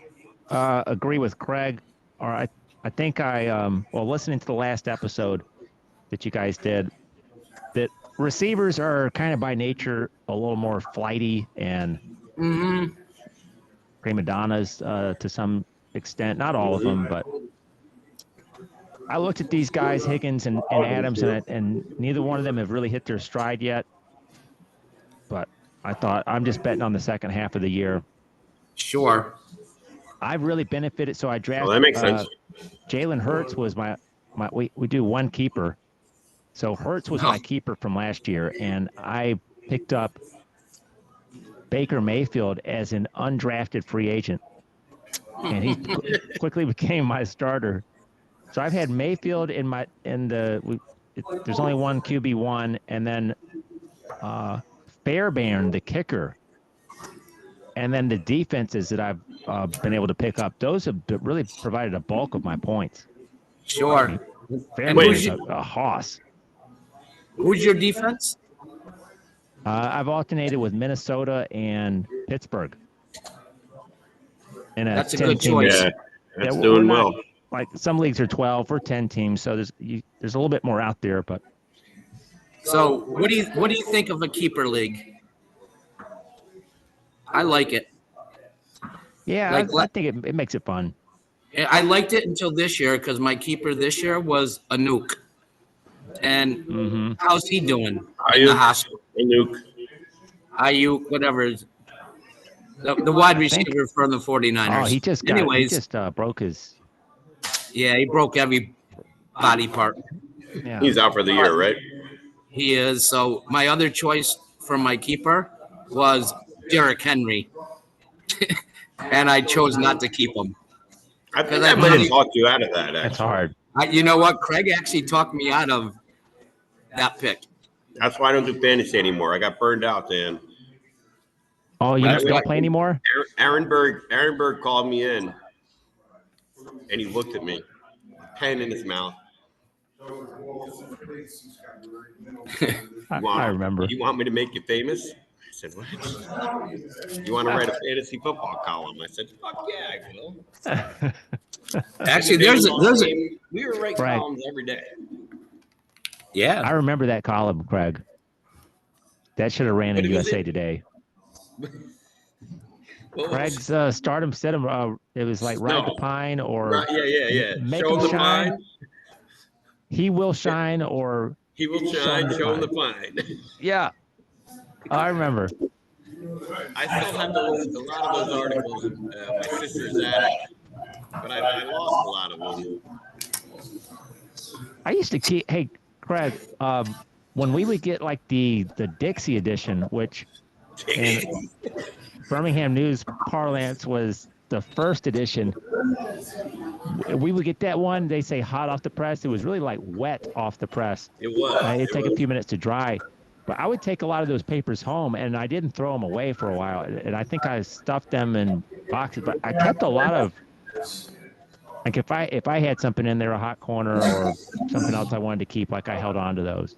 Speaker 1: agree with Craig, or I think listening to the last episode that you guys did, that receivers are kind of by nature a little more flighty and prima donnas to some extent. Not all of them, but I looked at these guys, Higgins and Adams, and neither one of them have really hit their stride yet. But I thought I'm just betting on the second half of the year.
Speaker 2: Sure.
Speaker 1: I've really benefited. So I drafted.
Speaker 3: Well, that makes sense.
Speaker 1: Jalen Hurts was my we do one keeper. So Hurts was my keeper from last year, and I picked up Baker Mayfield as an undrafted free agent, and he quickly became my starter. So I've had Mayfield there's only one QB1, and then Fairbairn, the kicker, and then the defenses that I've been able to pick up. Those have really provided a bulk of my points.
Speaker 2: Sure.
Speaker 1: Fairbairn's a hoss.
Speaker 2: Who's your defense?
Speaker 1: I've alternated with Minnesota and Pittsburgh.
Speaker 2: That's a good choice.
Speaker 3: Yeah, that's doing well.
Speaker 1: Like some leagues are 12 or 10 teams, so there's a little bit more out there. But
Speaker 2: So what do you think of a keeper league? I like it.
Speaker 1: Yeah, I think it makes it fun.
Speaker 2: I liked it until this year because my keeper this year was a nuke. And how's he doing in the hospital?
Speaker 3: Nuke.
Speaker 2: Ayuk, whatever. The wide receiver for the 49ers.
Speaker 1: Oh, he just broke his.
Speaker 2: Yeah, he broke every body part.
Speaker 1: Yeah.
Speaker 3: He's out for the year, right?
Speaker 2: He is. So my other choice for my keeper was Derrick Henry. And I chose not to keep him.
Speaker 3: I think I might have talked you out of that.
Speaker 1: That's hard.
Speaker 2: You know what? Craig actually talked me out of that pick.
Speaker 3: That's why I don't do fantasy anymore. I got burned out, Dan.
Speaker 1: Oh, you don't play anymore?
Speaker 3: Aaron Berg called me in, and he looked at me, pen in his mouth.
Speaker 1: I remember.
Speaker 3: You want me to make you famous? I said, what? You want to write a fantasy football column? I said, fuck yeah, I will.
Speaker 2: Actually,
Speaker 3: we were writing columns every day.
Speaker 2: Yeah.
Speaker 1: I remember that column, Craig. That should have ran in USA Today. Craig's stardom said it was like Ride the Pine or
Speaker 3: yeah.
Speaker 1: Make
Speaker 3: Show
Speaker 1: him
Speaker 3: the
Speaker 1: shine.
Speaker 3: pine.
Speaker 1: He will shine or
Speaker 3: he will shine. Show the pine.
Speaker 1: Yeah, I remember.
Speaker 3: I still have a lot of those articles in my sister's attic, but I lost a lot of them.
Speaker 1: I used to keep. Hey, Craig, when we would get like the Dixie edition, which in Birmingham News parlance was the first edition, we would get that one. They say hot off the press. It was really like wet off the press.
Speaker 3: It was.
Speaker 1: It'd take a few minutes to dry. But I would take a lot of those papers home, and I didn't throw them away for a while. And I think I stuffed them in boxes. But I kept a lot of, like if I had something in there, a hot corner or something else I wanted to keep, like I held on to those.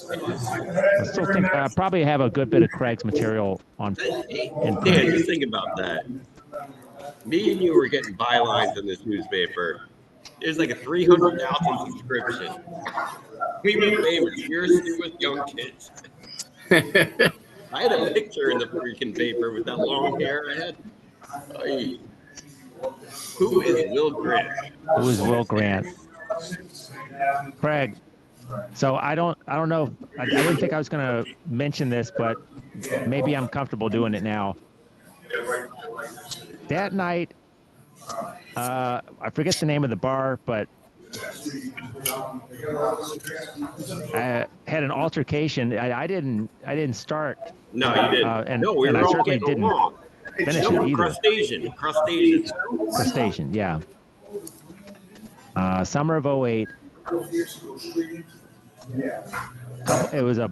Speaker 1: I still think I probably have a good bit of Craig's material on.
Speaker 3: Dan, you think about that. Me and you were getting bylines in this newspaper. There's like a 300,000 subscription. We were famous. We were with young kids. I had a picture in the freaking paper with that long hair I had. Hey. Who is Will Grant?
Speaker 1: Who is Will Grant? Craig. So I don't know. I didn't think I was going to mention this, but maybe I'm comfortable doing it now. That night, I forget the name of the bar, but I had an altercation. I didn't start.
Speaker 3: No, you didn't. No, we were all getting along.
Speaker 1: Finish it either. Crustacean, yeah. Summer of 08. It was a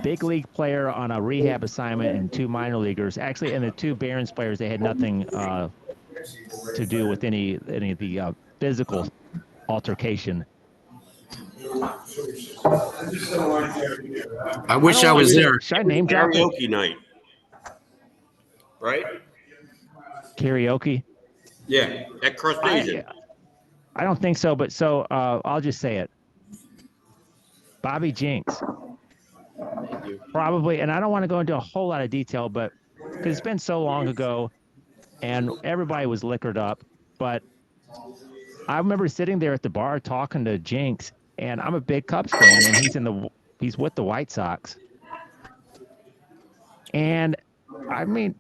Speaker 1: big league player on a rehab assignment and two minor leaguers. Actually, and the two Barons players, they had nothing to do with any of the physical altercation.
Speaker 2: I wish I was there.
Speaker 1: Should I name drop it?
Speaker 3: Karaoke night. Right?
Speaker 1: Karaoke?
Speaker 3: Yeah, at Crustacean.
Speaker 1: I don't think so, but I'll just say it. Bobby Jinks. Probably, and I don't want to go into a whole lot of detail, but because it's been so long ago and everybody was liquored up, but I remember sitting there at the bar talking to Jinks, and I'm a big Cubs fan, and he's with the White Sox. And I mean,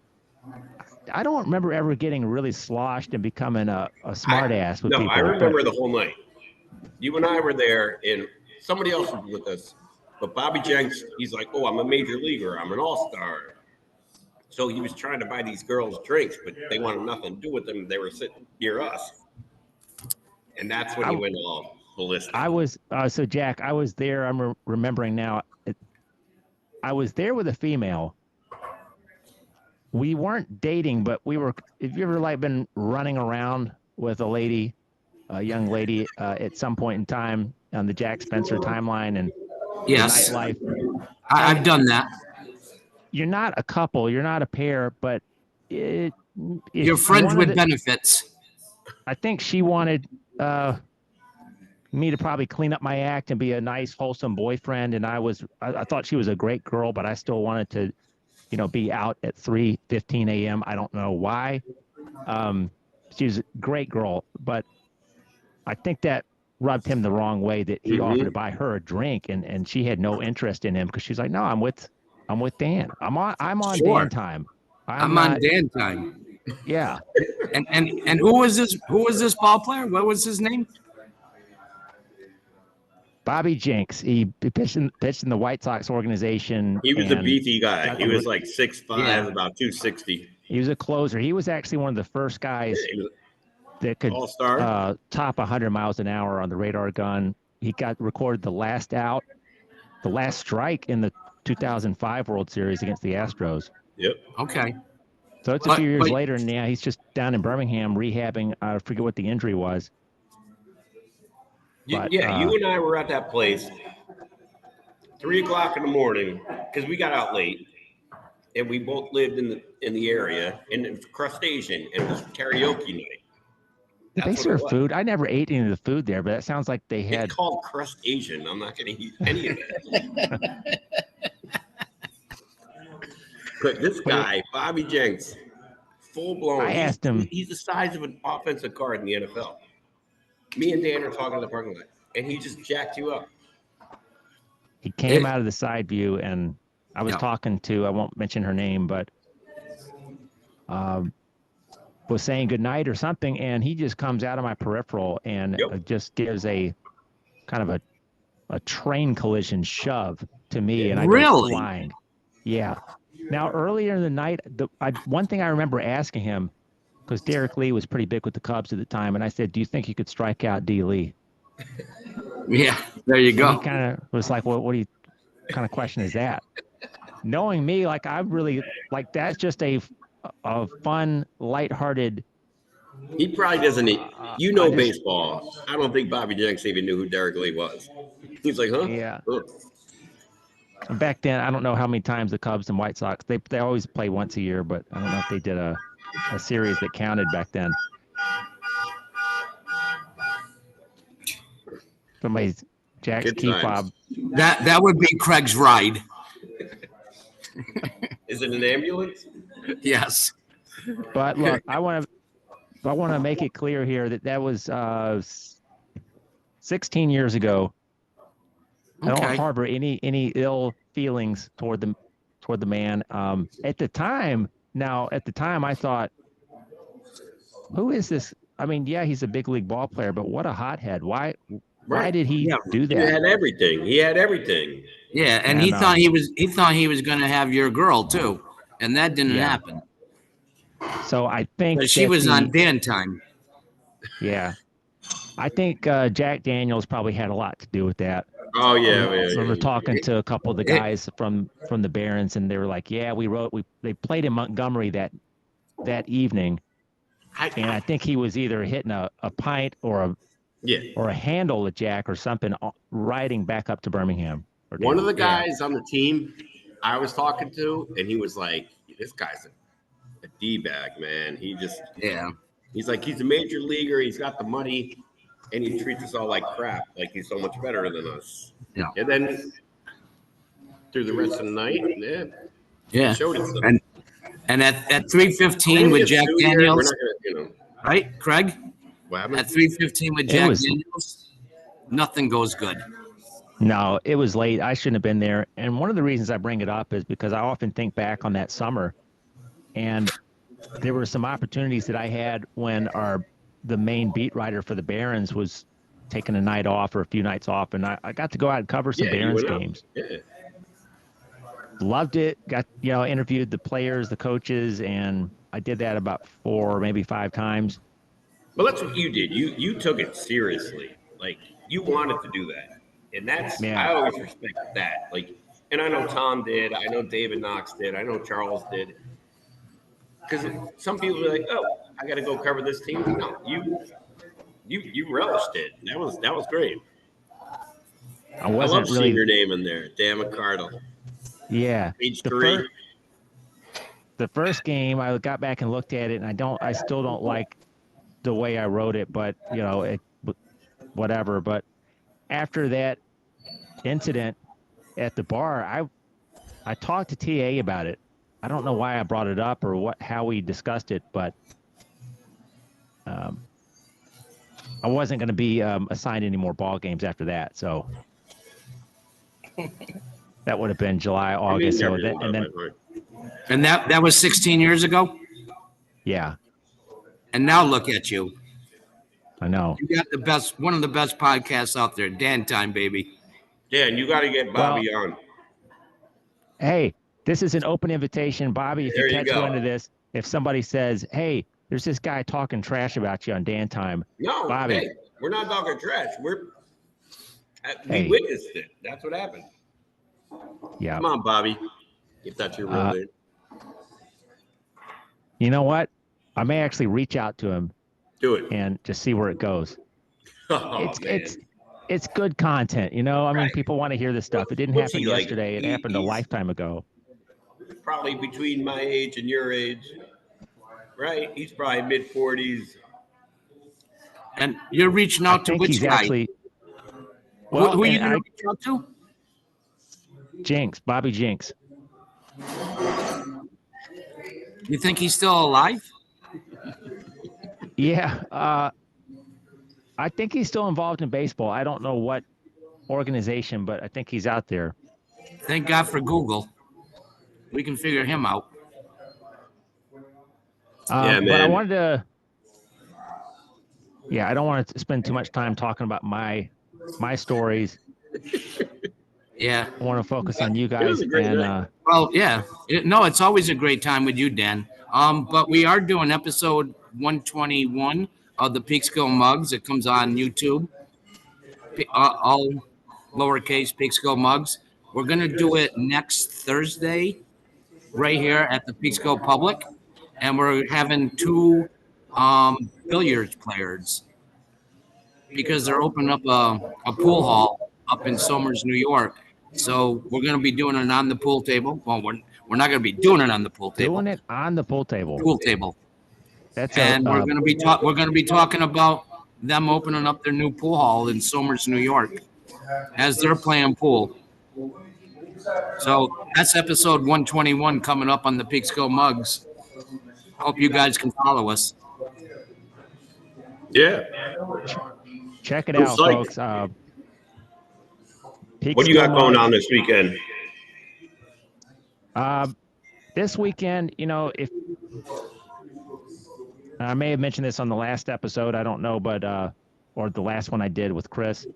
Speaker 1: I don't remember ever getting really sloshed and becoming a smart ass with people.
Speaker 3: No, I remember the whole night. You and I were there, and somebody else was with us. But Bobby Jenks, he's like, oh, I'm a major leaguer. I'm an all-star. So he was trying to buy these girls drinks, but they wanted nothing to do with them. They were sitting near us. And that's when he went all ballistic.
Speaker 1: I was, so Jack, I was there. I'm remembering now. I was there with a female. We weren't dating, but we were, if you ever like been running around with a young lady at some point in time on the Jack Spencer timeline and
Speaker 2: yes,
Speaker 1: nightlife.
Speaker 2: I've done that.
Speaker 1: You're not a couple, you're not a pair, but
Speaker 2: you're friends with benefits.
Speaker 1: I think she wanted me to probably clean up my act and be a nice, wholesome boyfriend. And I thought she was a great girl, but I still wanted to, be out at 3:15 a.m. I don't know why. She was a great girl, but I think that rubbed him the wrong way that he offered to buy her a drink, and she had no interest in him because she's like, no, I'm with Dan. I'm on
Speaker 2: Sure.
Speaker 1: Dan time.
Speaker 2: I'm on Dan time.
Speaker 1: Yeah.
Speaker 2: And who was this ball player? What was his name?
Speaker 1: Bobby Jenks. He pitched in the White Sox organization.
Speaker 3: He was a beefy guy. He was like 6'5",
Speaker 2: Yeah.
Speaker 3: about 260.
Speaker 1: He was a closer. He was actually one of the first guys that could
Speaker 3: All-star.
Speaker 1: top 100 miles an hour on the radar gun. He recorded the last out, the last strike in the 2005 World Series against the Astros.
Speaker 3: Yep.
Speaker 2: Okay.
Speaker 1: So it's a few years later, and now he's just down in Birmingham rehabbing. I forget what the injury was. But,
Speaker 3: you and I were at that place 3 o'clock in the morning because we got out late, and we both lived in the area, and it was crustacean, and it was karaoke night.
Speaker 1: Did they serve food? I never ate any of the food there, but that sounds like they had.
Speaker 3: It's called crustacean. I'm not going to eat any of that. But this guy, Bobby Jenks, full blown.
Speaker 1: I asked him.
Speaker 3: He's the size of an offensive guard in the NFL. Me and Dan are talking in the parking lot, and he just jacked you up.
Speaker 1: He came out of the side view, and I was talking to, I won't mention her name, but was saying goodnight or something, and he just comes out of my peripheral and just gives a kind of a train collision shove to me, and I go flying. Yeah. Now, earlier in the night, one thing I remember asking him, because Derek Lee was pretty big with the Cubs at the time, and I said, do you think you could strike out D. Lee?
Speaker 2: Yeah, there you go.
Speaker 1: And he kind of was like, well, what kind of question is that? Knowing me, like, I really, like, that's just a fun, lighthearted.
Speaker 3: He probably doesn't baseball. I don't think Bobby Jenks even knew who Derek Lee was. He's like, huh?
Speaker 1: Yeah.
Speaker 3: Huh.
Speaker 1: Back then, I don't know how many times the Cubs and White Sox, they always play once a year, but I don't know if they did a series that counted back then. Somebody's Jack's key fob.
Speaker 2: That would be Craig's ride.
Speaker 3: Is it an ambulance?
Speaker 2: Yes.
Speaker 1: But look, I want to make it clear here that was 16 years ago. I don't harbor any ill feelings toward the man. At the time, I thought, who is this? I mean, yeah, he's a big league ball player, but what a hothead! Why did he do that?
Speaker 3: He had everything.
Speaker 2: Yeah, and he thought he was going to have your girl too, and that didn't happen.
Speaker 1: So I think
Speaker 2: she was on Dan time.
Speaker 1: Yeah, I think Jack Daniels probably had a lot to do with that.
Speaker 3: Oh yeah,
Speaker 1: we were talking to a couple of the guys from the Barons, and they were like, "Yeah, they played in Montgomery that evening, and I think he was either hitting a pint or a handle at Jack or something, riding back up to Birmingham."
Speaker 3: One of the guys on the team I was talking to, and he was like, "This guy's a D-bag, man. He's like, he's a major leaguer. He's got the money." And he treats us all like crap, like he's so much better than us.
Speaker 2: Yeah.
Speaker 3: And then through the rest of the night, showed itself.
Speaker 2: And at 3:15 with Jack Daniels, right, Craig?
Speaker 3: What happened?
Speaker 2: At 3:15 with Jack Daniels, nothing goes good.
Speaker 1: No, it was late. I shouldn't have been there. And one of the reasons I bring it up is because I often think back on that summer, and there were some opportunities that I had when the main beat writer for the Barons was taking a night off or a few nights off, and I got to go out and cover some Barons games.
Speaker 3: Yeah.
Speaker 1: Loved it. Got interviewed the players, the coaches, and I did that about 4, maybe 5 times.
Speaker 3: Well, that's what you did. You took it seriously. Like, you wanted to do that, and that's I always respect that. Like, and I know Tom did. I know David Knox did. I know Charles did. Because some people are like, "Oh, I got to go cover this team." No, you relished it. That was great.
Speaker 1: I wasn't
Speaker 3: love seeing your name in there, Dan McCardle.
Speaker 1: Yeah,
Speaker 3: Page 3.
Speaker 1: The first game, I got back and looked at it, and I still don't like the way I wrote it, but whatever. But after that incident at the bar, I talked to TA about it. I don't know why I brought it up or how we discussed it, but I wasn't going to be assigned any more ball games after that. So that would have been July, August.
Speaker 2: And that was 16 years ago.
Speaker 1: Yeah,
Speaker 2: And now look at you.
Speaker 1: I know.
Speaker 2: You got one of the best podcasts out there, Dan Time, baby.
Speaker 3: Dan, you got to get Bobby on.
Speaker 1: Hey, this is an open invitation, Bobby. If you catch wind of this, if somebody says, "Hey, there's this guy talking trash about you on Dan Time,"
Speaker 3: No,
Speaker 1: Bobby,
Speaker 3: hey, we're not talking trash. We witnessed it. That's what happened.
Speaker 1: Yeah.
Speaker 3: Come on, Bobby. If that's your real name.
Speaker 1: You know what? I may actually reach out to him.
Speaker 3: Do it
Speaker 1: and just see where it goes.
Speaker 3: Oh,
Speaker 1: it's good content, you know. I mean, people want to hear this stuff. It didn't happen yesterday. It happened a lifetime ago.
Speaker 3: Probably between my age and your age, right? He's probably mid-40s.
Speaker 2: And you're reaching out to which guy?
Speaker 1: Actually, well,
Speaker 2: who are you going to reach out to?
Speaker 1: Jinx, Bobby Jinx.
Speaker 2: You think he's still alive?
Speaker 1: Yeah, I think he's still involved in baseball. I don't know what organization, but I think he's out there.
Speaker 2: Thank God for Google. We can figure him out.
Speaker 3: Yeah, man.
Speaker 1: But I wanted to. Yeah, I don't want to spend too much time talking about my stories.
Speaker 2: Yeah,
Speaker 1: I want to focus on you guys.
Speaker 2: Well, yeah, it's always a great time with you, Dan. But we are doing episode 121 of the Peekskill Mugs. It comes on YouTube. All lowercase Peekskill Mugs. We're gonna do it next Thursday, right here at the Peekskill Public, and we're having two billiards players because they're opening up a pool hall up in Somers, New York. So we're going to be doing it on the pool table. Well, we're not going to be doing it on the pool table.
Speaker 1: Doing it on the pool table.
Speaker 2: Pool table.
Speaker 1: We're
Speaker 2: going to be talking about them opening up their new pool hall in Somers, New York, as they're playing pool. So that's episode 121 coming up on the Peekskill Mugs. Hope you guys can follow us.
Speaker 3: Yeah.
Speaker 1: Check it out, folks.
Speaker 3: What do you got going on this weekend?
Speaker 1: This weekend, if I may have mentioned this on the last episode, I don't know, but or the last one I did with Chris.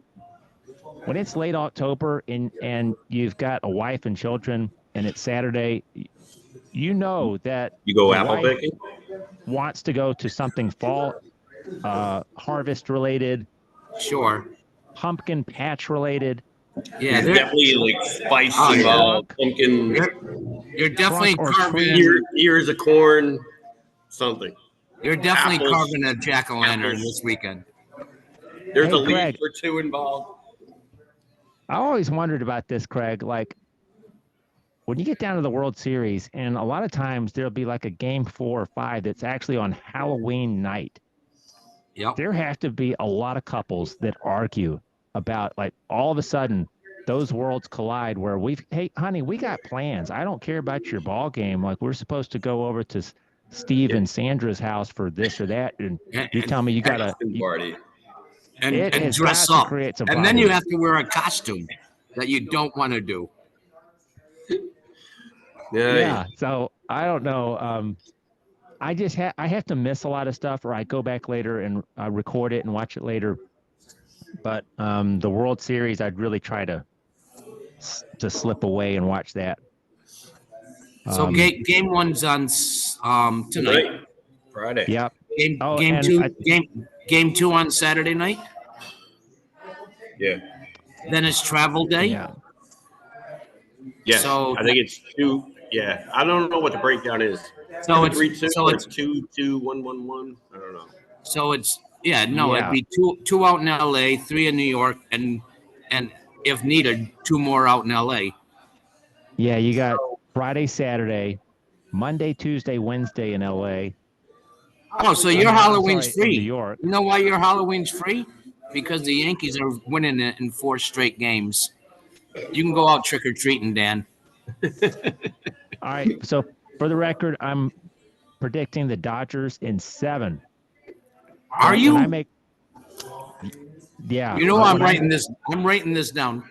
Speaker 1: When it's late October and you've got a wife and children and it's Saturday, you know that
Speaker 3: you go apple picking.
Speaker 1: Wants to go to something fall harvest related.
Speaker 2: Sure.
Speaker 1: Pumpkin patch related.
Speaker 2: Yeah,
Speaker 3: they're definitely like spicy pumpkin.
Speaker 2: You're definitely carving
Speaker 3: ears of corn, something.
Speaker 2: You're definitely carving a jack-o'-lantern this weekend.
Speaker 3: There's a leaf or two involved.
Speaker 1: I always wondered about this, Craig. Like when you get down to the World Series, and a lot of times there'll be like a game 4 or 5 that's actually on Halloween night.
Speaker 2: Yep.
Speaker 1: There have to be a lot of couples that argue about, like, all of a sudden those worlds collide where hey, honey, we got plans. I don't care about your ball game. Like, we're supposed to go over to Steve and Sandra's house for this or that. And you tell me you got to
Speaker 3: party
Speaker 2: and dress up. And then you have to wear a costume that you don't want to do.
Speaker 1: Yeah. So I don't know. I just I have to miss a lot of stuff, or I go back later and record it and watch it later. But the World Series, I'd really try to slip away and watch that.
Speaker 2: So game one's on tonight,
Speaker 3: Friday.
Speaker 1: Yep.
Speaker 2: Game two on Saturday night.
Speaker 3: Yeah.
Speaker 2: Then it's travel day.
Speaker 1: Yeah.
Speaker 3: Yeah.
Speaker 2: So
Speaker 3: I think it's 2. Yeah. I don't know what the breakdown is.
Speaker 2: So it's
Speaker 3: 2-2-1-1-1. I don't know.
Speaker 2: So it's it'd be two out in LA, 3 in New York, and if needed, 2 more out in LA.
Speaker 1: Yeah, you got Friday, Saturday, Monday, Tuesday, Wednesday in LA.
Speaker 2: Oh, so your Halloween's free.
Speaker 1: New York.
Speaker 2: You know why your Halloween's free? because the Yankees are winning it in 4 straight games. You can go out trick or treating, Dan.
Speaker 1: All right. So for the record, I'm predicting the Dodgers in 7.
Speaker 2: Are you?
Speaker 1: When I make, yeah.
Speaker 2: You know,
Speaker 1: but
Speaker 2: I'm
Speaker 1: when I
Speaker 2: writing
Speaker 1: make-
Speaker 2: this. I'm writing this down.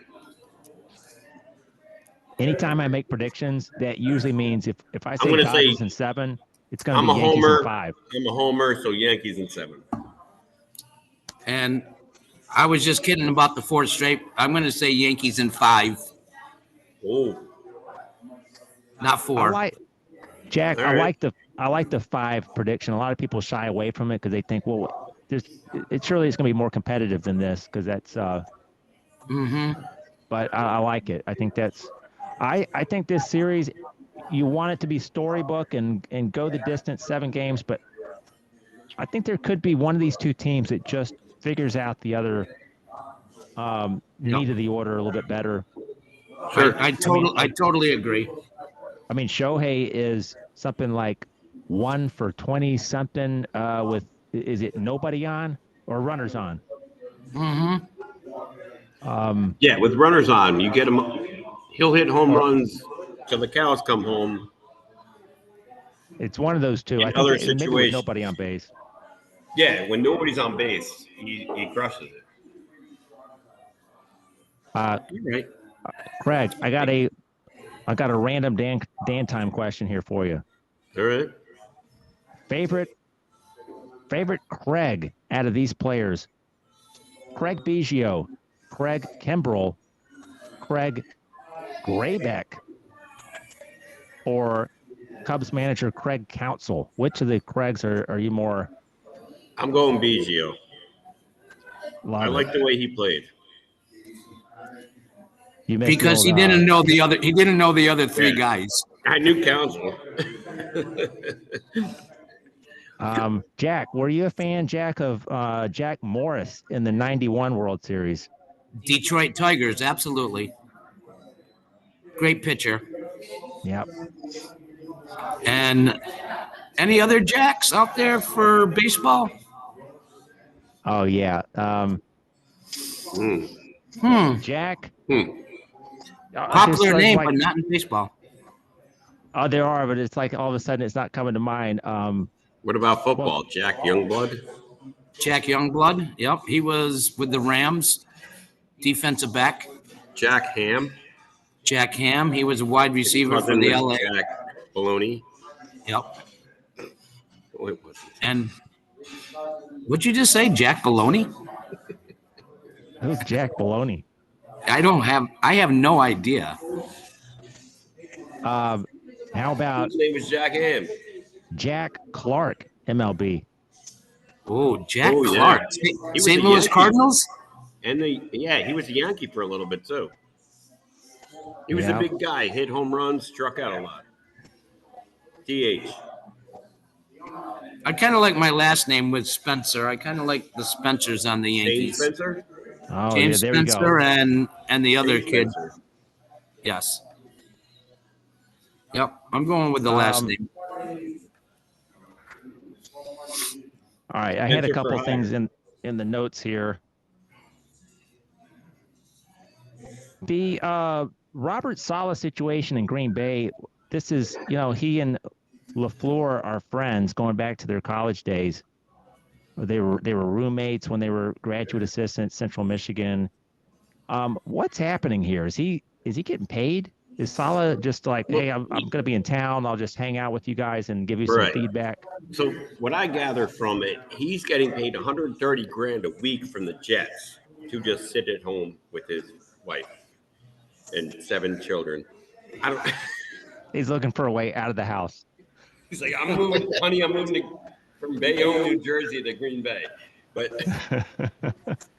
Speaker 1: Anytime I make predictions, that usually means if I say
Speaker 3: gonna
Speaker 1: Dodgers
Speaker 3: say-
Speaker 1: in 7, it's going
Speaker 3: I'm
Speaker 1: to
Speaker 3: a
Speaker 1: be Yankees
Speaker 3: homer.
Speaker 1: in 5.
Speaker 3: I'm a homer, so Yankees in 7.
Speaker 2: And I was just kidding about the 4 straight. I'm going to say Yankees in 5,
Speaker 3: Oh,
Speaker 2: not
Speaker 1: I
Speaker 2: 4.
Speaker 1: like Jack.
Speaker 3: All
Speaker 1: I
Speaker 3: right.
Speaker 1: like the 5 prediction. A lot of people shy away from it because they think, well, it surely is going to be more competitive than this because that's. But I like it. I think I think this series, you want it to be storybook and go the distance, 7 games, but I think there could be one of these 2 teams that just figures out the other meat of the order a little bit better.
Speaker 3: Sure.
Speaker 2: I totally agree.
Speaker 1: I mean, Shohei is something like 1 for 20 something with, is it nobody on or runners on?
Speaker 3: Yeah, with runners on, you get him. He'll hit home runs till the cows come home.
Speaker 1: It's one of those 2.
Speaker 3: In
Speaker 1: I think
Speaker 3: other
Speaker 1: maybe with
Speaker 3: situations.
Speaker 1: nobody on base.
Speaker 3: Yeah, when nobody's on base, he crushes it.
Speaker 2: You're right.
Speaker 1: Craig, I got a random Dan time question here for you.
Speaker 3: All right.
Speaker 1: Favorite Craig out of these players? Craig Biggio, Craig Kimbrell, Craig Graybeck, or Cubs manager Craig Counsell? Which of the Craigs are you more?
Speaker 3: I'm going Biggio. I
Speaker 1: Love
Speaker 3: like
Speaker 1: it?
Speaker 3: the way he played.
Speaker 1: You missed the
Speaker 2: Because
Speaker 1: old,
Speaker 2: he didn't know the other. He didn't know the other 3
Speaker 3: Yeah.
Speaker 2: guys.
Speaker 3: I knew Council.
Speaker 1: Jack, were you a fan, Jack, of Jack Morris in the '91 World Series?
Speaker 2: Detroit Tigers, absolutely. Great pitcher.
Speaker 1: Yep.
Speaker 2: And any other Jacks out there for baseball?
Speaker 1: Oh yeah. Jack.
Speaker 2: Popular name, but not in baseball.
Speaker 1: Oh, there are, but it's like all of a sudden it's not coming to mind.
Speaker 3: What about football? Jack Youngblood?
Speaker 2: Jack Youngblood. Yep, he was with the Rams, defensive back.
Speaker 3: Jack Ham?
Speaker 2: Jack Ham. He was a wide receiver for
Speaker 3: Cousin
Speaker 2: the
Speaker 3: was
Speaker 2: LA.
Speaker 3: Jack Baloney.
Speaker 2: Yep.
Speaker 3: Oh, it wasn't.
Speaker 2: And what'd you just say, Jack Baloney?
Speaker 1: Who's Jack Baloney?
Speaker 2: I have no idea.
Speaker 1: How about
Speaker 3: His name was Jack Ham.
Speaker 1: Jack Clark, MLB?
Speaker 2: Oh, Jack
Speaker 3: Oh, yeah.
Speaker 2: Clark.
Speaker 3: He was
Speaker 2: St.
Speaker 3: a
Speaker 2: Louis
Speaker 3: Yankee.
Speaker 2: Cardinals?
Speaker 3: And he was a Yankee for a little bit too. He was
Speaker 1: Yeah.
Speaker 3: a big guy, hit home runs, struck out a lot. DH.
Speaker 2: I kind of like my last name with Spencer. I kind of like the Spencers on the
Speaker 3: James
Speaker 2: Yankees.
Speaker 3: Spencer?
Speaker 1: Oh,
Speaker 2: James
Speaker 1: yeah, there we
Speaker 2: Spencer
Speaker 1: go.
Speaker 2: and the other
Speaker 3: James
Speaker 2: kid.
Speaker 3: Spencer.
Speaker 2: Yes. Yep. I'm going with the last name.
Speaker 1: All right, I had a
Speaker 3: Spencer
Speaker 1: couple
Speaker 3: for
Speaker 1: things in the notes here. The Robert Saleh situation in Green Bay. This is, he and LaFleur are friends going back to their college days. They were roommates when they were graduate assistants, Central Michigan. What's happening here? Is he getting paid? Is Saleh just like, hey, I'm going to be in town. I'll just hang out with you guys and give you some
Speaker 3: Right.
Speaker 1: feedback?
Speaker 3: So what I gather from it, he's getting paid 130 grand a week from the Jets to just sit at home with his wife and 7 children.
Speaker 1: He's looking for a way out of the house.
Speaker 3: He's like, I'm moving from Bayonne, New Jersey to Green Bay. But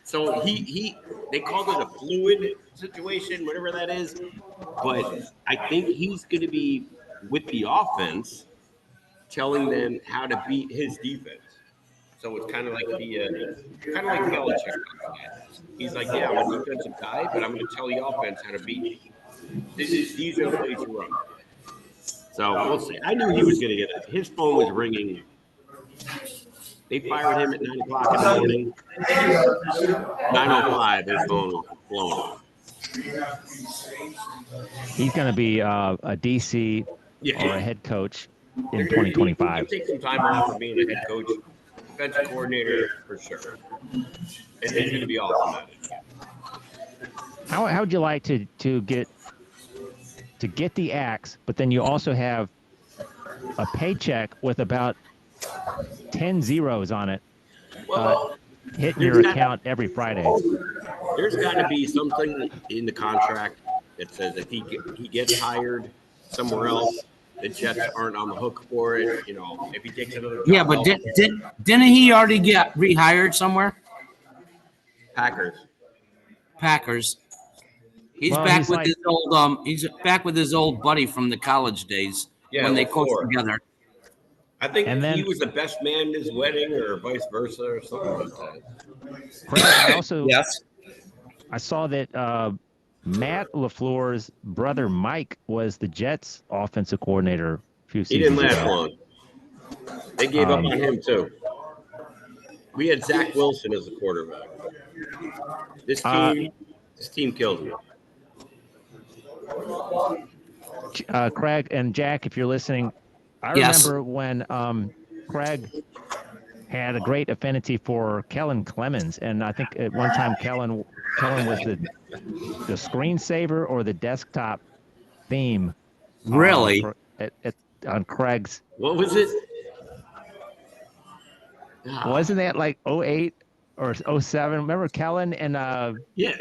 Speaker 3: so they called it a fluid situation, whatever that is. But I think he's going to be with the offense, telling them how to beat his defense. So it's kind of like Belichick. He's like, yeah, I'm a defensive guy, but I'm going to tell the offense how to beat you. These are the plays to run. So we'll see. I knew he was going to get it. His phone was ringing They fired him at 9 o'clock in the morning. 9:05, his phone was blown.
Speaker 1: He's going to be a DC or a head coach in 2025.
Speaker 3: He'll take some time off from being a head coach, defensive coordinator for sure. And he's going to be awesome at it.
Speaker 1: How would you like to get the axe, but then you also have a paycheck with about 10 zeros on it, hitting your account every Friday?
Speaker 3: There's got to be something in the contract that says if he gets hired somewhere else, the Jets aren't on the hook for it. You know, if he takes another job.
Speaker 2: Yeah, but didn't he already get rehired somewhere? Packers. He's back with his old he's back with his old buddy from the college days when they coached together.
Speaker 3: I think he was the best man in his wedding, or vice versa, or something like that.
Speaker 1: Craig, I also I saw that Matt LaFleur's brother Mike was the Jets' offensive coordinator a few seasons ago.
Speaker 3: He didn't last long. They gave up on him too. We had Zach Wilson as the quarterback. This team killed me.
Speaker 1: Craig and Jack, if you're listening, I remember when Craig had a great affinity for Kellen Clemens, and I think at one time Kellen was the screensaver or the desktop theme.
Speaker 2: Really?
Speaker 1: On Craig's.
Speaker 3: What was it?
Speaker 1: Wasn't that like 08 or 07? Remember Kellen and
Speaker 3: yeah.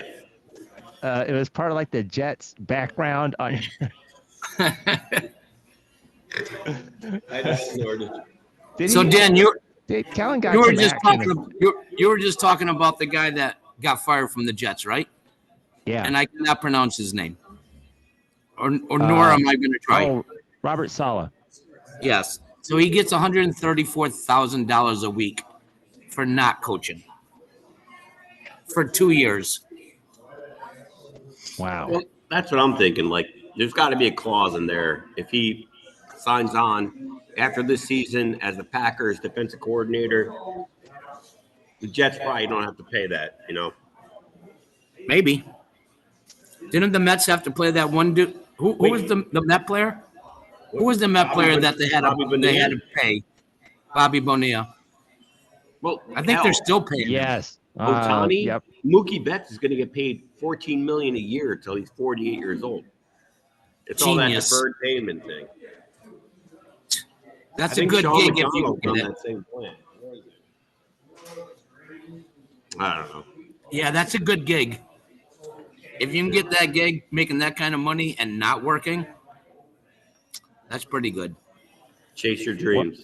Speaker 1: It was part of like the Jets background on.
Speaker 3: I just snorted.
Speaker 2: So Dan,
Speaker 1: Kellen got
Speaker 2: you were just talking about the guy that got fired from the Jets, right?
Speaker 1: Yeah.
Speaker 2: And I cannot pronounce his name. Or nor am I going to try.
Speaker 1: Oh, Robert Saleh.
Speaker 2: Yes. So he gets $134,000 a week for not coaching for 2 years.
Speaker 1: Wow.
Speaker 3: Well, that's what I'm thinking. Like, there's got to be a clause in there. If he signs on after this season as the Packers defensive coordinator, the Jets probably don't have to pay that, you know?
Speaker 2: Maybe. Didn't the Mets have to play that one dude? Who was the Met player? Who was the Met player that they had to pay? Bobby Bonilla.
Speaker 3: Well,
Speaker 2: I think they're still paying him.
Speaker 1: Yes.
Speaker 3: Ohtani,
Speaker 1: Yep.
Speaker 3: Mookie Betts is going to get paid $14 million a year until he's 48 years old. It's
Speaker 2: Genius.
Speaker 3: all that deferred payment thing.
Speaker 2: That's a good gig if you
Speaker 3: can
Speaker 2: get
Speaker 3: get
Speaker 2: it.
Speaker 3: that same plan. I don't know.
Speaker 2: Yeah, that's a good gig. If you can get that gig making that kind of money and not working, that's pretty good.
Speaker 3: Chase your dreams.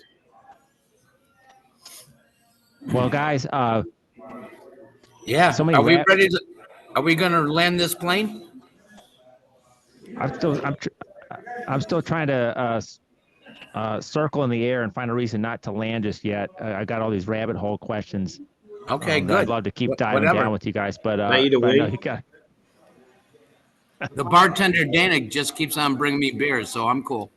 Speaker 1: Well, guys,
Speaker 2: yeah.
Speaker 1: So many
Speaker 2: Are we ready to? Are we going to land this plane?
Speaker 1: I'm still trying to circle in the air and find a reason not to land just yet. I got all these rabbit hole questions.
Speaker 2: Okay, good.
Speaker 1: I'd love to keep diving down with you guys, but
Speaker 2: The bartender Dana just keeps on bringing me beers, so I'm cool.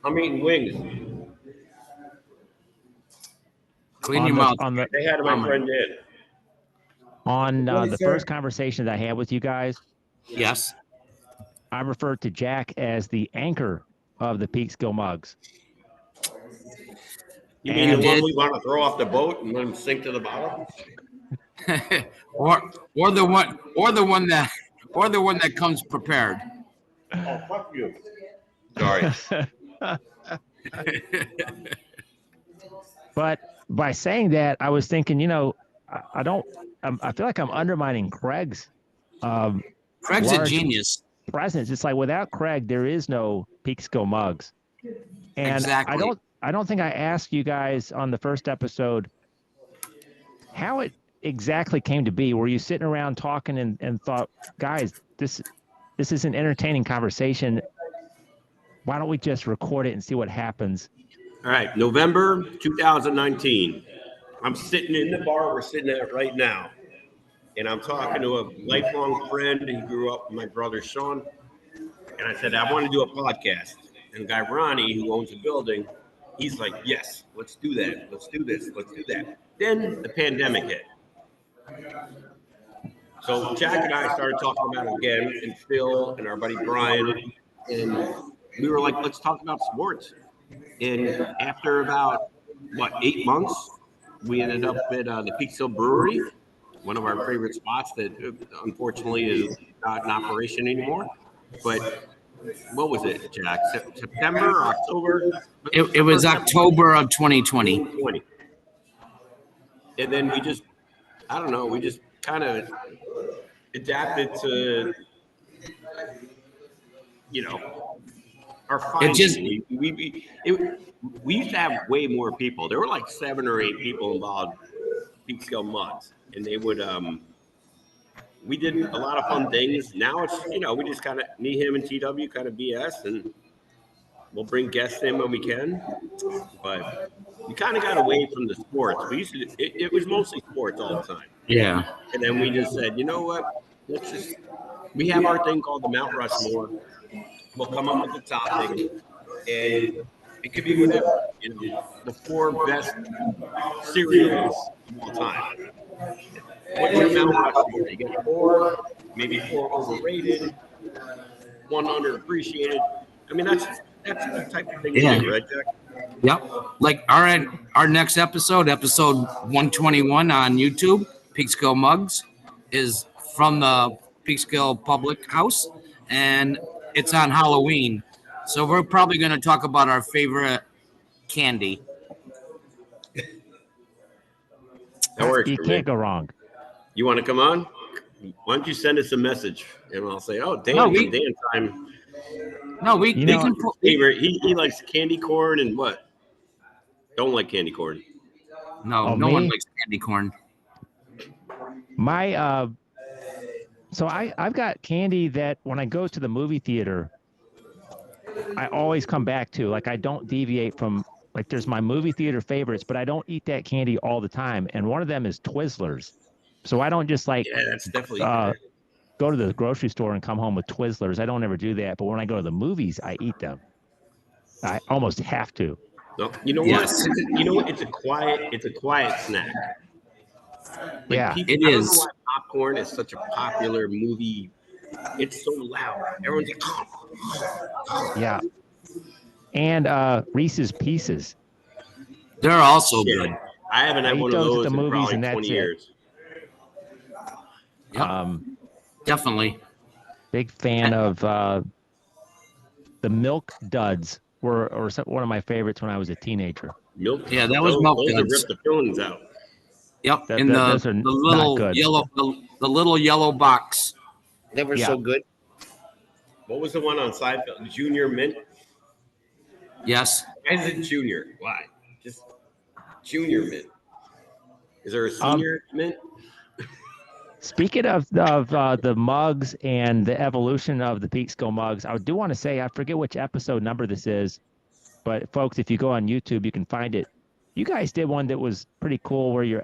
Speaker 3: I'm eating wings.
Speaker 2: Clean your mouth.
Speaker 3: They had my friend in.
Speaker 1: On the first conversation that I had with you guys,
Speaker 2: yes,
Speaker 1: I referred to Jack as the anchor of the Peekskill mugs.
Speaker 3: You mean the one we want to throw off the boat and let him sink to the bottom?
Speaker 2: or the one that comes prepared.
Speaker 3: Oh, fuck you. Sorry.
Speaker 1: But by saying that, I was thinking, I feel like I'm undermining Craig's.
Speaker 2: Craig's a genius.
Speaker 1: Presence. It's like without Craig, there is no Peekskill mugs. And
Speaker 2: exactly.
Speaker 1: I don't think I asked you guys on the first episode how it exactly came to be. Were you sitting around talking and thought, guys, this is an entertaining conversation. Why don't we just record it and see what happens?
Speaker 3: All right, November 2019. I'm sitting in the bar we're sitting at right now, and I'm talking to a lifelong friend. He grew up with my brother, Sean, and I said, I want to do a podcast. And the guy Ronnie, who owns the building, he's like, yes, let's do that. Let's do this. Let's do that. Then the pandemic hit. So Jack and I started talking about it again, and Phil and our buddy Brian, and we were like, let's talk about sports. And after about, 8 months, we ended up at the Peekskill Brewery, one of our favorite spots that unfortunately is not in operation anymore. But what was it, Jack? September or October?
Speaker 2: It was October of 2020.
Speaker 3: 2020. And then we just, I don't know, we just kind of adapted to, our findings. We used to have way more people. There were like 7 or 8 people involved in Peekskill Mugs, and they would we did a lot of fun things. Now it's we just kind of me, him, and TW kind of BS, and we'll bring guests in when we can. But we kind of got away from the sports. We used to it was mostly sports all the time.
Speaker 2: Yeah.
Speaker 3: And then we just said, you know what? We have our thing called the Mount Rushmore. We'll come up with the topic, and it could be whatever. The 4 best cereals of all time. What's your Mount Rushmore? You get 4, maybe 4 overrated, 1 underappreciated. I mean, that's the type of thing we do, right, Jack?
Speaker 2: Yep. Like our next episode 121 on YouTube, Peekskill Mugs, is from the Peekskill Public House, and it's on Halloween. So we're probably going to talk about our favorite candy.
Speaker 3: That works.
Speaker 1: You
Speaker 3: for
Speaker 1: can't
Speaker 3: me.
Speaker 1: go wrong.
Speaker 3: You want to come on? Why don't you send us a message, and I'll say, "Oh, Dan, Dan time."
Speaker 2: No, we can put.
Speaker 3: Favorite. He likes candy corn and what? Don't like candy corn.
Speaker 2: No one likes candy corn.
Speaker 1: My so I've got candy that when I go to the movie theater, I always come back to. Like I don't deviate from, like there's my movie theater favorites, but I don't eat that candy all the time. And one of them is Twizzlers. So I don't just
Speaker 3: that's definitely
Speaker 1: go to the grocery store and come home with Twizzlers. I don't ever do that. But when I go to the movies, I eat them. I almost have to.
Speaker 3: No, you know what? You know what? It's a quiet snack.
Speaker 1: Yeah,
Speaker 3: people,
Speaker 2: it
Speaker 3: I don't
Speaker 2: is.
Speaker 3: know why popcorn is such a popular movie. It's so loud. Everyone's like,
Speaker 1: yeah. And Reese's Pieces.
Speaker 2: They're also good.
Speaker 3: I haven't had
Speaker 1: I
Speaker 3: one
Speaker 1: eat
Speaker 3: of
Speaker 1: those at
Speaker 3: those
Speaker 1: the
Speaker 3: in
Speaker 1: movies,
Speaker 3: probably
Speaker 1: and that's
Speaker 3: 20
Speaker 1: it.
Speaker 3: years.
Speaker 2: Yep. Definitely.
Speaker 1: Big fan of the Milk Duds. Were one of my favorites when I was a teenager.
Speaker 3: Milk.
Speaker 2: Yeah, that was Milk
Speaker 3: Those
Speaker 2: Duds.
Speaker 3: rip the fillings out.
Speaker 2: Yep.
Speaker 1: Those are
Speaker 2: the
Speaker 1: not
Speaker 2: little
Speaker 1: good.
Speaker 2: yellow the little yellow box.
Speaker 3: They were so good. What was the one on Seinfeld? Junior Mint?
Speaker 2: Yes.
Speaker 3: Why is it Junior? Why? Just Junior Mint. Is there a senior mint?
Speaker 1: Speaking of the mugs and the evolution of the Peekskill mugs, I do want to say, I forget which episode number this is, but folks, if you go on YouTube, you can find it. You guys did one that was pretty cool where you're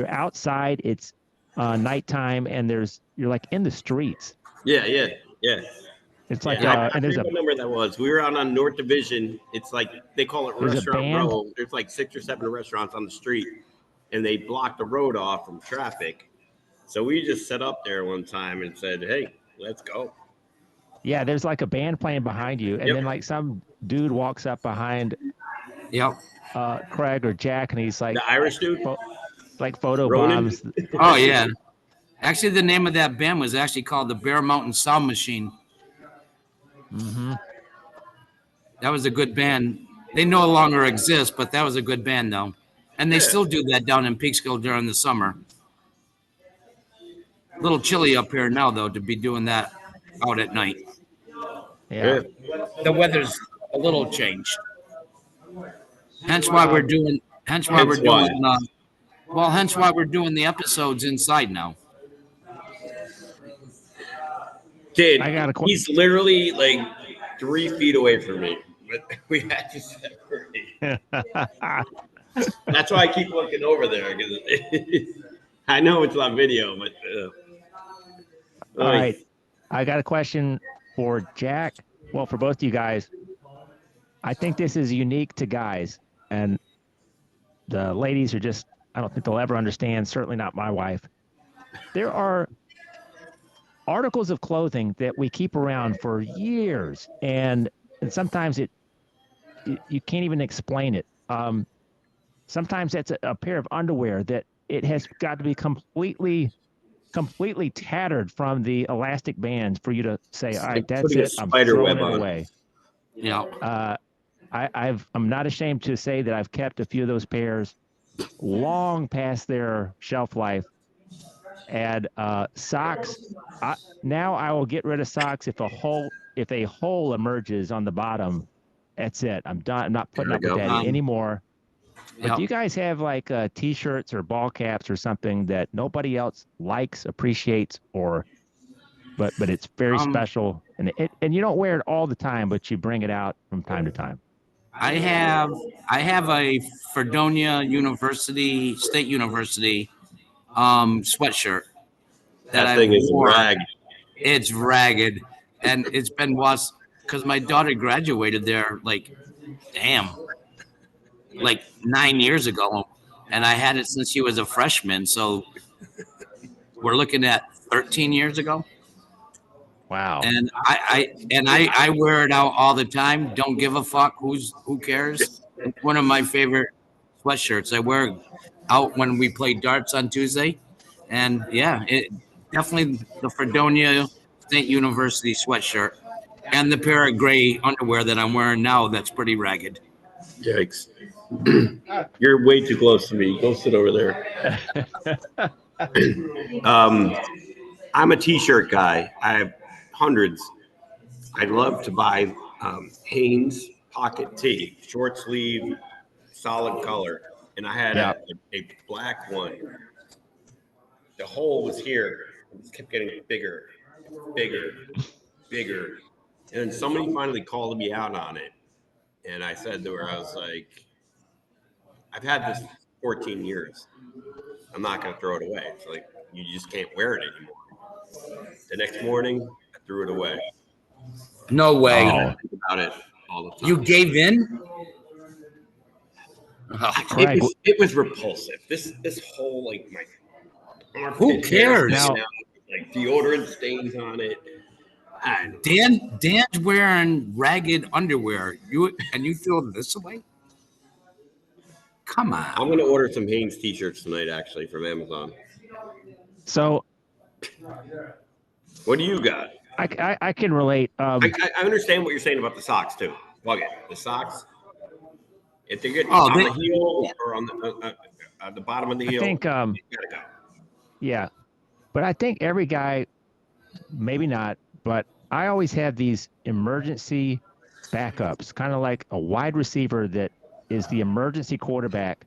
Speaker 1: outside, it's nighttime, and you're like in the streets.
Speaker 3: Yeah.
Speaker 1: It's like
Speaker 3: I
Speaker 1: and there's
Speaker 3: forget what number that was. We were out on North Division. It's like they call it
Speaker 1: There's a
Speaker 3: Restaurant
Speaker 1: band.
Speaker 3: Row. There's like 6 or 7 restaurants on the street, and they blocked the road off from traffic. So we just set up there one time and said, "Hey, let's go."
Speaker 1: Yeah, there's like a band playing behind you, and then like some dude walks up behind Craig or Jack, and he's like
Speaker 3: The Irish dude,
Speaker 1: like photo
Speaker 3: Ronan?
Speaker 1: bombs.
Speaker 2: Oh yeah. Actually, the name of that band was actually called the Bear Mountain Sound Machine.
Speaker 1: Mm-hmm.
Speaker 2: That was a good band. They no longer exist, but that was a good band though, and they still do that down in Peekskill during the summer. A little chilly up here now though to be doing that out at night.
Speaker 1: Yeah.
Speaker 2: The weather's a little changed. Hence why we're doing the episodes inside now.
Speaker 3: Dude,
Speaker 1: I got a
Speaker 3: he's literally like 3 feet away from me, but we had to separate. That's why I keep looking over there, because I know it's on video, but
Speaker 1: All right. I got a question for Jack. Well, for both of you guys. I think this is unique to guys, and the ladies are just, I don't think they'll ever understand, certainly not my wife. There are articles of clothing that we keep around for years, and sometimes you can't even explain it. Sometimes that's a pair of underwear that it has got to be completely tattered from the elastic bands for you to say,
Speaker 3: It's
Speaker 1: all
Speaker 3: like
Speaker 1: right, that's
Speaker 3: putting a
Speaker 1: it. I'm
Speaker 3: spider
Speaker 1: throwing
Speaker 3: web
Speaker 1: it
Speaker 3: on.
Speaker 1: away.
Speaker 2: Yeah.
Speaker 1: I'm not ashamed to say that I've kept a few of those pairs long past their shelf life. And socks, now I will get rid of socks if a hole emerges on the bottom. That's it. I'm done. I'm not putting
Speaker 3: There
Speaker 1: up
Speaker 3: we
Speaker 1: with
Speaker 3: go.
Speaker 1: that anymore. But
Speaker 2: Yeah.
Speaker 1: do you guys have like t-shirts or ball caps or something that nobody else likes, appreciates, but it's very special, and you don't wear it all the time, but you bring it out from time to time?
Speaker 2: I have a Fredonia University, State University, sweatshirt that
Speaker 3: That
Speaker 2: I
Speaker 3: thing is
Speaker 2: wore.
Speaker 3: ragged.
Speaker 2: It's ragged, and it's been washed because my daughter graduated there like 9 years ago, and I had it since she was a freshman. So we're looking at 13 years ago.
Speaker 1: Wow.
Speaker 2: And I wear it out all the time. Don't give a fuck who cares. It's one of my favorite sweatshirts. I wear out when we play darts on Tuesday, and yeah, it definitely the Fredonia State University sweatshirt, and the pair of gray underwear that I'm wearing now. That's pretty ragged.
Speaker 3: Yikes. You're way too close to me. Go sit over there. I'm a t-shirt guy. I have hundreds. I love to buy Hanes pocket tee, short sleeve, solid color. And I had
Speaker 1: Yeah.
Speaker 3: a black one. The hole was here. It just kept getting bigger, bigger, bigger. And then somebody finally called me out on it. And I said to her, I was like, I've had this 14 years. I'm not going to throw it away. It's like, you just can't wear it anymore. The next morning, I threw it away.
Speaker 2: No way.
Speaker 1: Oh.
Speaker 3: I think about it all the time.
Speaker 2: You gave in?
Speaker 1: Craig,
Speaker 3: It was repulsive. This whole like my
Speaker 2: Who
Speaker 3: armpit hairs
Speaker 2: cares?
Speaker 3: hanging out, like deodorant stains on it.
Speaker 2: Dan's wearing ragged underwear. You throw this away? Come
Speaker 3: I'm
Speaker 2: on.
Speaker 3: gonna order some Hanes t-shirts tonight, actually, from Amazon.
Speaker 1: so
Speaker 3: What do you got?
Speaker 1: I can relate.
Speaker 3: I understand what you're saying about the socks too. Plug it. The socks, if they get
Speaker 2: Oh,
Speaker 3: on the heel or on the bottom of the
Speaker 1: I
Speaker 3: heel,
Speaker 1: think
Speaker 3: you gotta go.
Speaker 1: yeah, but I think every guy, maybe not, but I always have these emergency backups, kind of like a wide receiver that is the emergency quarterback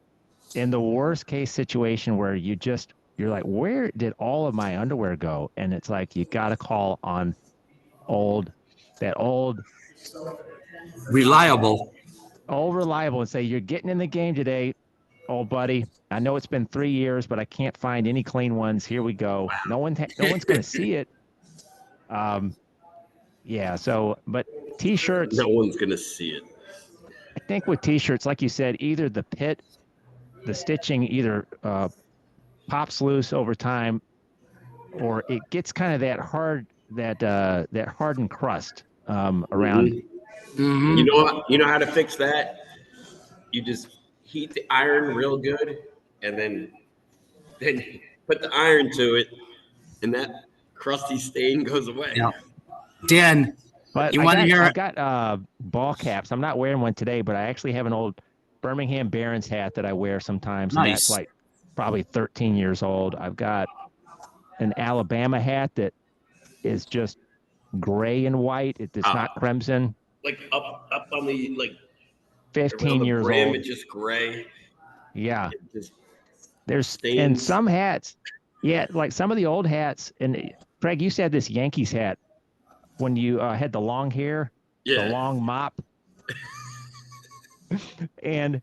Speaker 1: in the worst case situation where you're like, where did all of my underwear go? And it's like you got to call on that old
Speaker 2: Reliable.
Speaker 1: reliable and say, you're getting in the game today, old buddy. I know it's been 3 years, but I can't find any clean ones. Here we go. No one's going to see it. Yeah. So, but t-shirts,
Speaker 3: No one's gonna see it.
Speaker 1: I think with t-shirts, like you said, either the stitching either pops loose over time, or it gets kind of that hardened crust around.
Speaker 2: Mm-hmm.
Speaker 3: You know how to fix that? You just heat the iron real good, and then put the iron to it, and that crusty stain goes away.
Speaker 2: Yeah. Dan,
Speaker 1: But
Speaker 2: you want to hear?
Speaker 1: I got ball caps. I'm not wearing one today, but I actually have an old Birmingham Barons hat that I wear sometimes, and that's
Speaker 2: Nice.
Speaker 1: like probably 13 years old. I've got an Alabama hat that is just gray and white. It's not crimson.
Speaker 3: Like up on the
Speaker 1: 15
Speaker 3: around the
Speaker 1: years
Speaker 3: brim,
Speaker 1: old.
Speaker 3: it's just gray.
Speaker 1: Yeah.
Speaker 3: It just
Speaker 1: There's
Speaker 3: stains.
Speaker 1: and some hats, yeah, like some of the old hats. And Craig, you said this Yankees hat when you had the long hair, the long mop, and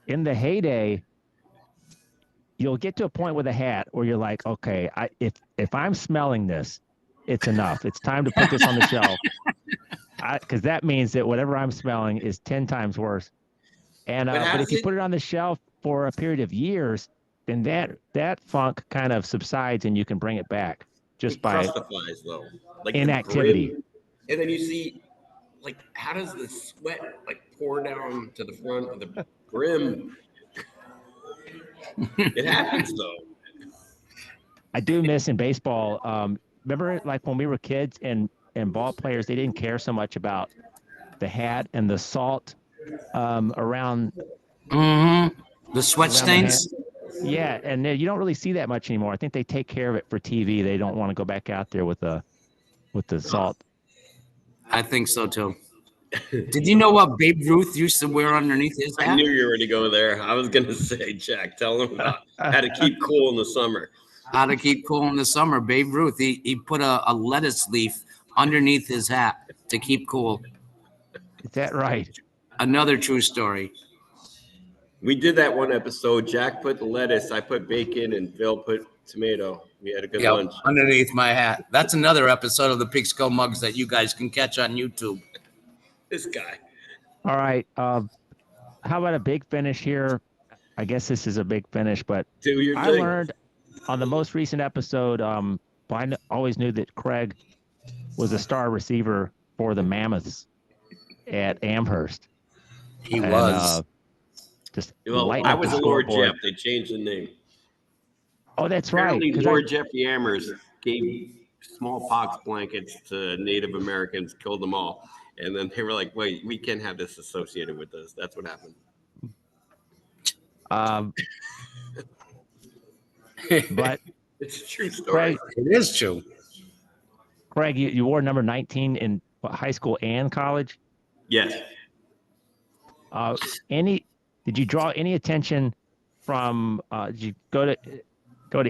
Speaker 1: in the heyday, you'll get to a point with a hat where you're like, okay, if I'm smelling this, it's enough. It's time to put this on the shelf. because that means that whatever I'm smelling is 10 times worse. And but if you put it on the shelf for a period of years, then that funk kind of subsides and you can bring it back just by
Speaker 3: crustifies though, like
Speaker 1: inactivity.
Speaker 3: And then you see, like, how does the sweat like pour down to the front of the brim? It happens though.
Speaker 1: I do miss in baseball. Remember, like when we were kids and ball players, they didn't care so much about the hat and the salt around
Speaker 2: the sweat stains.
Speaker 1: Yeah, and you don't really see that much anymore. I think they take care of it for TV. They don't want to go back out there with the salt.
Speaker 2: I think so too. Did you know what Babe Ruth used to wear underneath his hat?
Speaker 3: I knew you were going to go there. I was going to say, Jack, tell him about how to keep cool in the summer.
Speaker 2: How to keep cool in the summer. Babe Ruth, he put a lettuce leaf underneath his hat to keep cool.
Speaker 1: Is that right?
Speaker 2: Another true story.
Speaker 3: We did that one episode. Jack put the lettuce, I put bacon, and Phil put tomato. We had a good lunch.
Speaker 2: Underneath my hat. That's another episode of the Peekskill Mugs that you guys can catch on YouTube.
Speaker 3: This guy.
Speaker 1: All right. How about a big finish here? I guess this is a big finish, but I learned on the most recent episode, I always knew that Craig was a star receiver for the Mammoths at Amherst.
Speaker 2: He was.
Speaker 3: I was a Lord Jeff. They changed the name.
Speaker 1: Oh, that's
Speaker 3: Apparently,
Speaker 1: right.
Speaker 3: Lord Jeffrey Amherst gave smallpox blankets to Native Americans, killed them all. And then they were like, wait, we can't have this associated with us. That's what happened.
Speaker 1: But
Speaker 3: it's a true story.
Speaker 2: Craig, it is true.
Speaker 1: Craig, you wore number 19 in high school and college?
Speaker 3: Yes.
Speaker 1: Did you draw any attention from? Did you go to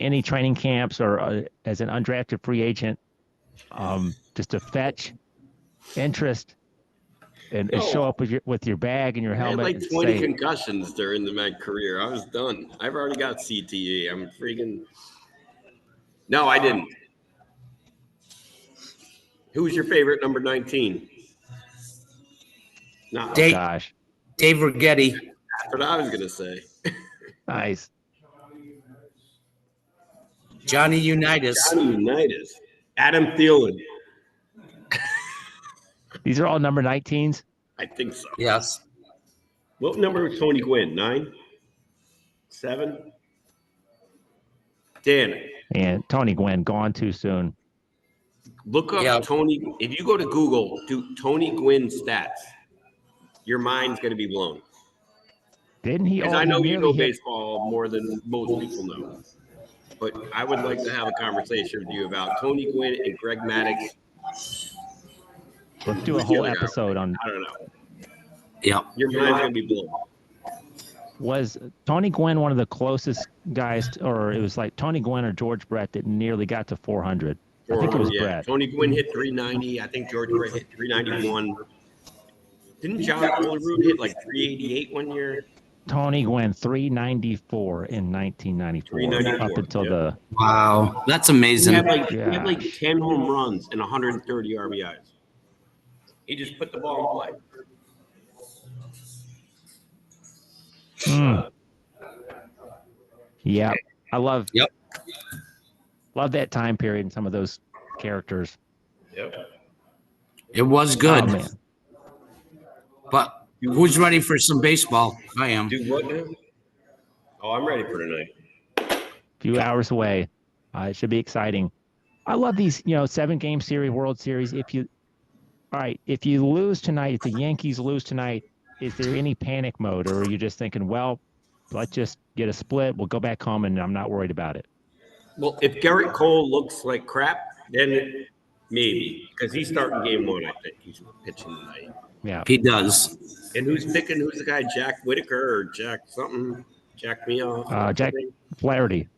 Speaker 1: any training camps or as an undrafted free agent, just to fetch interest and show up with your bag and your helmet?
Speaker 3: I had like 20 concussions during my career. I was done. I've already got CTE. I'm freaking. No, I didn't. Who's your favorite number 19? No.
Speaker 1: Gosh.
Speaker 2: Dave Rigetti.
Speaker 3: That's what I was going to say.
Speaker 1: Nice.
Speaker 2: Johnny Unitas.
Speaker 3: Adam Thielen.
Speaker 1: These are all number 19s?
Speaker 3: I think so.
Speaker 2: Yes.
Speaker 3: What number was Tony Gwynn? 9? 7? Dan.
Speaker 1: And Tony Gwynn, gone too soon.
Speaker 3: Look up Tony. If you go to Google, do Tony Gwynn stats. Your mind's going to be blown.
Speaker 1: Didn't he?
Speaker 3: Because I know you know baseball more than most people know. But I would like to have a conversation with you about Tony Gwynn and Greg Maddux.
Speaker 1: Let's do a whole episode on.
Speaker 3: I don't know.
Speaker 2: Yeah.
Speaker 3: Your mind's going to be blown.
Speaker 1: Was Tony Gwynn one of the closest guys, or it was like Tony Gwynn or George Brett that nearly got to 400? I think it was Brett.
Speaker 3: Tony Gwynn hit 390. I think George Brett hit 391. Didn't John Olerud hit like 388 one year?
Speaker 1: Tony Gwynn, 394 in 1994. Up until the.
Speaker 2: Wow. That's amazing.
Speaker 3: He had like 10 home runs and 130 RBIs. He just put the ball in play.
Speaker 1: Yeah. I love that time period and some of those characters.
Speaker 3: Yep.
Speaker 2: It was good.
Speaker 1: Oh, man.
Speaker 2: But who's ready for some baseball? I am.
Speaker 3: Do what now? Oh, I'm ready for tonight.
Speaker 1: A few hours away. It should be exciting. I love these, 7-game series, World Series. If you lose tonight, if the Yankees lose tonight, is there any panic mode, or are you just thinking, well, let's just get a split, we'll go back home, and I'm not worried about it?
Speaker 3: Well, if Garrett Cole looks like crap, then maybe, because he's starting game 1, I think. He's pitching tonight.
Speaker 1: Yeah,
Speaker 2: he does.
Speaker 3: And who's the guy? Jack Whitaker or Jack something? Jack me off.
Speaker 1: Jack Flaherty.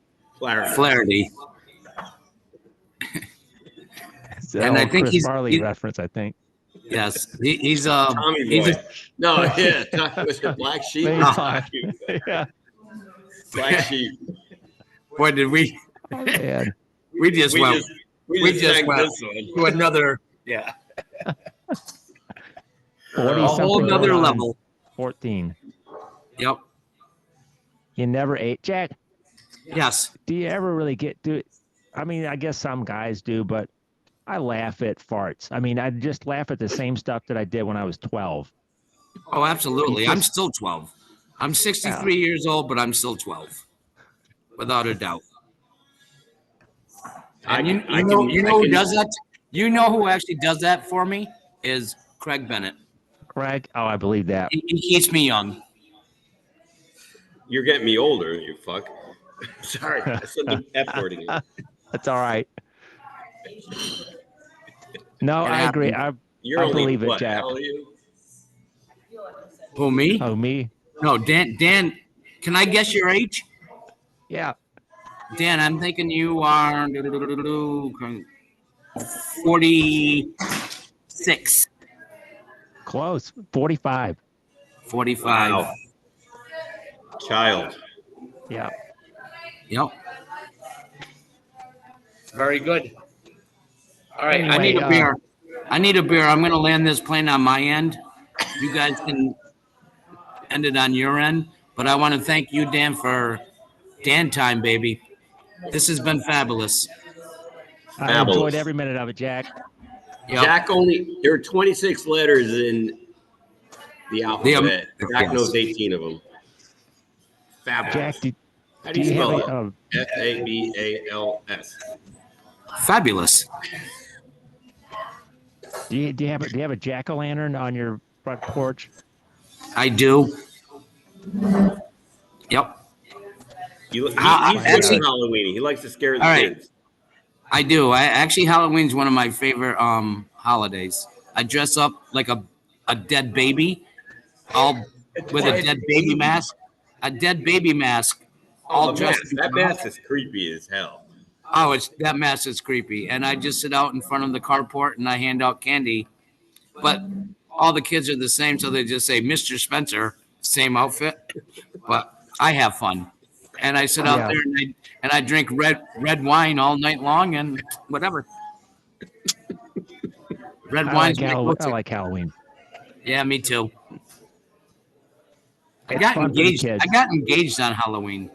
Speaker 2: Flaherty.
Speaker 1: And I think Chris Farley reference. I think.
Speaker 2: Yes, he's
Speaker 3: Tommy Boy. Black Sheep.
Speaker 1: Yeah.
Speaker 3: Black Sheep.
Speaker 2: Boy, did we?
Speaker 1: Oh, man.
Speaker 2: We just went to another. Yeah.
Speaker 1: 40
Speaker 2: A
Speaker 1: something
Speaker 2: whole nother
Speaker 1: going on
Speaker 2: level.
Speaker 1: 14.
Speaker 2: Yep.
Speaker 1: You never ate. Jack,
Speaker 2: Yes.
Speaker 1: do you ever really I mean, I guess some guys do, but I laugh at farts. I mean, I just laugh at the same stuff that I did when I was 12.
Speaker 2: Oh, absolutely.
Speaker 1: You
Speaker 2: I'm
Speaker 1: just-
Speaker 2: still 12. I'm 63 years old, but I'm still 12, without a doubt. And you know who does that? You know who actually does that for me is Craig Bennett.
Speaker 1: Craig? Oh, I believe that.
Speaker 2: He keeps me young.
Speaker 3: You're getting me older, you fuck. Sorry, I said the F word again.
Speaker 1: That's all right. No,
Speaker 2: It
Speaker 1: I agree.
Speaker 2: happens.
Speaker 3: You're
Speaker 1: I
Speaker 3: only
Speaker 1: believe it,
Speaker 3: what?
Speaker 1: Jack.
Speaker 3: How old are you?
Speaker 2: Who, me?
Speaker 1: Oh, me?
Speaker 2: No, Dan, can I guess your age?
Speaker 1: Yeah.
Speaker 2: Dan, I'm thinking you are 46.
Speaker 1: Close. 45.
Speaker 2: 45.
Speaker 3: Wow. Child.
Speaker 1: Yeah.
Speaker 2: Yep. Very good. All right, I
Speaker 1: Anyway,
Speaker 2: need a beer. I'm going to land this plane on my end. You guys can end it on your end. But I want to thank you, Dan, for Dan time, baby. This has been fabulous.
Speaker 1: I enjoyed every minute of it, Jack.
Speaker 2: Yep.
Speaker 3: Jack there are 26 letters in the alphabet. Jack knows 18 of them. Fabulous.
Speaker 1: Jack,
Speaker 3: How do you spell it?
Speaker 1: have
Speaker 3: Fabals.
Speaker 2: Fabulous.
Speaker 1: do you have a jack-o'-lantern on your front porch?
Speaker 2: I do. Yep.
Speaker 3: He's good on Halloween. He likes to scare the kids.
Speaker 2: I do. Halloween's one of my favorite holidays. I dress up like a dead baby, all with a dead baby mask. A dead baby mask. All dressed.
Speaker 3: That mask is creepy as hell.
Speaker 2: Oh, that mask is creepy. And I just sit out in front of the carport and I hand out candy. But all the kids are the same, so they just say Mr. Spencer, same outfit. But I have fun. And I sit out there and I drink red wine all night long and whatever. Red wine.
Speaker 1: I like Halloween.
Speaker 2: Yeah, me too. I
Speaker 1: It's
Speaker 2: got
Speaker 1: fun for the
Speaker 2: engaged.
Speaker 1: kids.
Speaker 2: I got engaged on Halloween.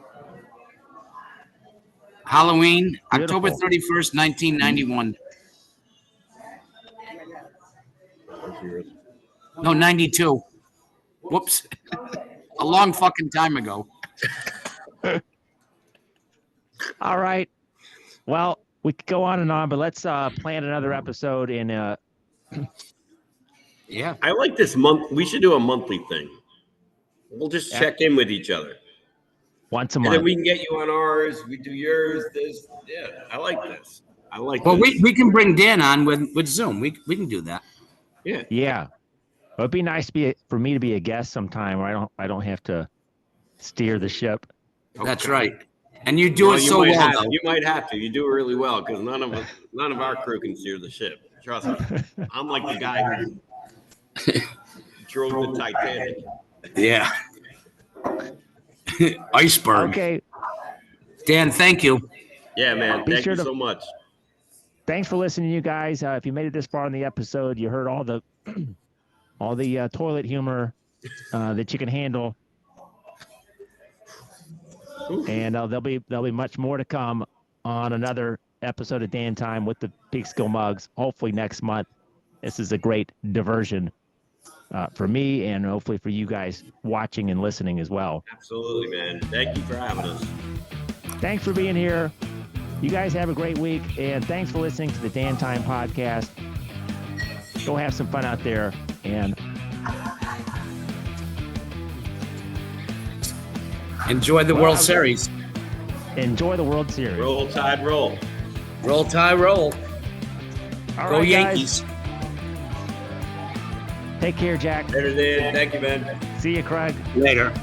Speaker 2: October 31st, 1991. No, 92. Whoops. A long fucking time ago.
Speaker 1: All right. Well, we could go on and on, but let's plan another episode in
Speaker 2: Yeah.
Speaker 3: I like this month. We should do a monthly thing. We'll just check in with each other.
Speaker 1: Once a
Speaker 3: And
Speaker 1: month.
Speaker 3: then we can get you on ours. We do yours. This. Yeah, I like this.
Speaker 2: Well, we can bring Dan on with Zoom. We can do that.
Speaker 3: Yeah.
Speaker 1: Yeah. It'd be nice for me to be a guest sometime where I don't have to steer the ship.
Speaker 2: That's right. And you do it so well, though.
Speaker 3: You might have to. You do it really well because none of our crew can steer the ship. Trust me. I'm like the guy who drove the Titanic.
Speaker 2: Yeah. Iceberg.
Speaker 1: Okay.
Speaker 2: Dan, thank you.
Speaker 3: Yeah, man. Thank you so much.
Speaker 1: Thanks for listening, you guys. If you made it this far in the episode, you heard all the toilet humor that you can handle. And there'll be much more to come on another episode of Dan Time with the Peekskill Mugs. Hopefully next month. This is a great diversion for me and hopefully for you guys watching and listening as well.
Speaker 3: Absolutely, man. Thank you for having us.
Speaker 1: Thanks for being here. You guys have a great week, and thanks for listening to the Dan Time podcast. Go have some fun out there, and
Speaker 2: enjoy the World Series.
Speaker 1: Enjoy the World Series.
Speaker 3: Roll Tide, roll.
Speaker 2: Roll Tide, roll.
Speaker 1: All
Speaker 2: Go
Speaker 1: right,
Speaker 2: Yankees.
Speaker 1: Guys. Take care, Jack.
Speaker 3: Later, Dan. Thank you, man.
Speaker 1: See you, Craig.
Speaker 2: Later.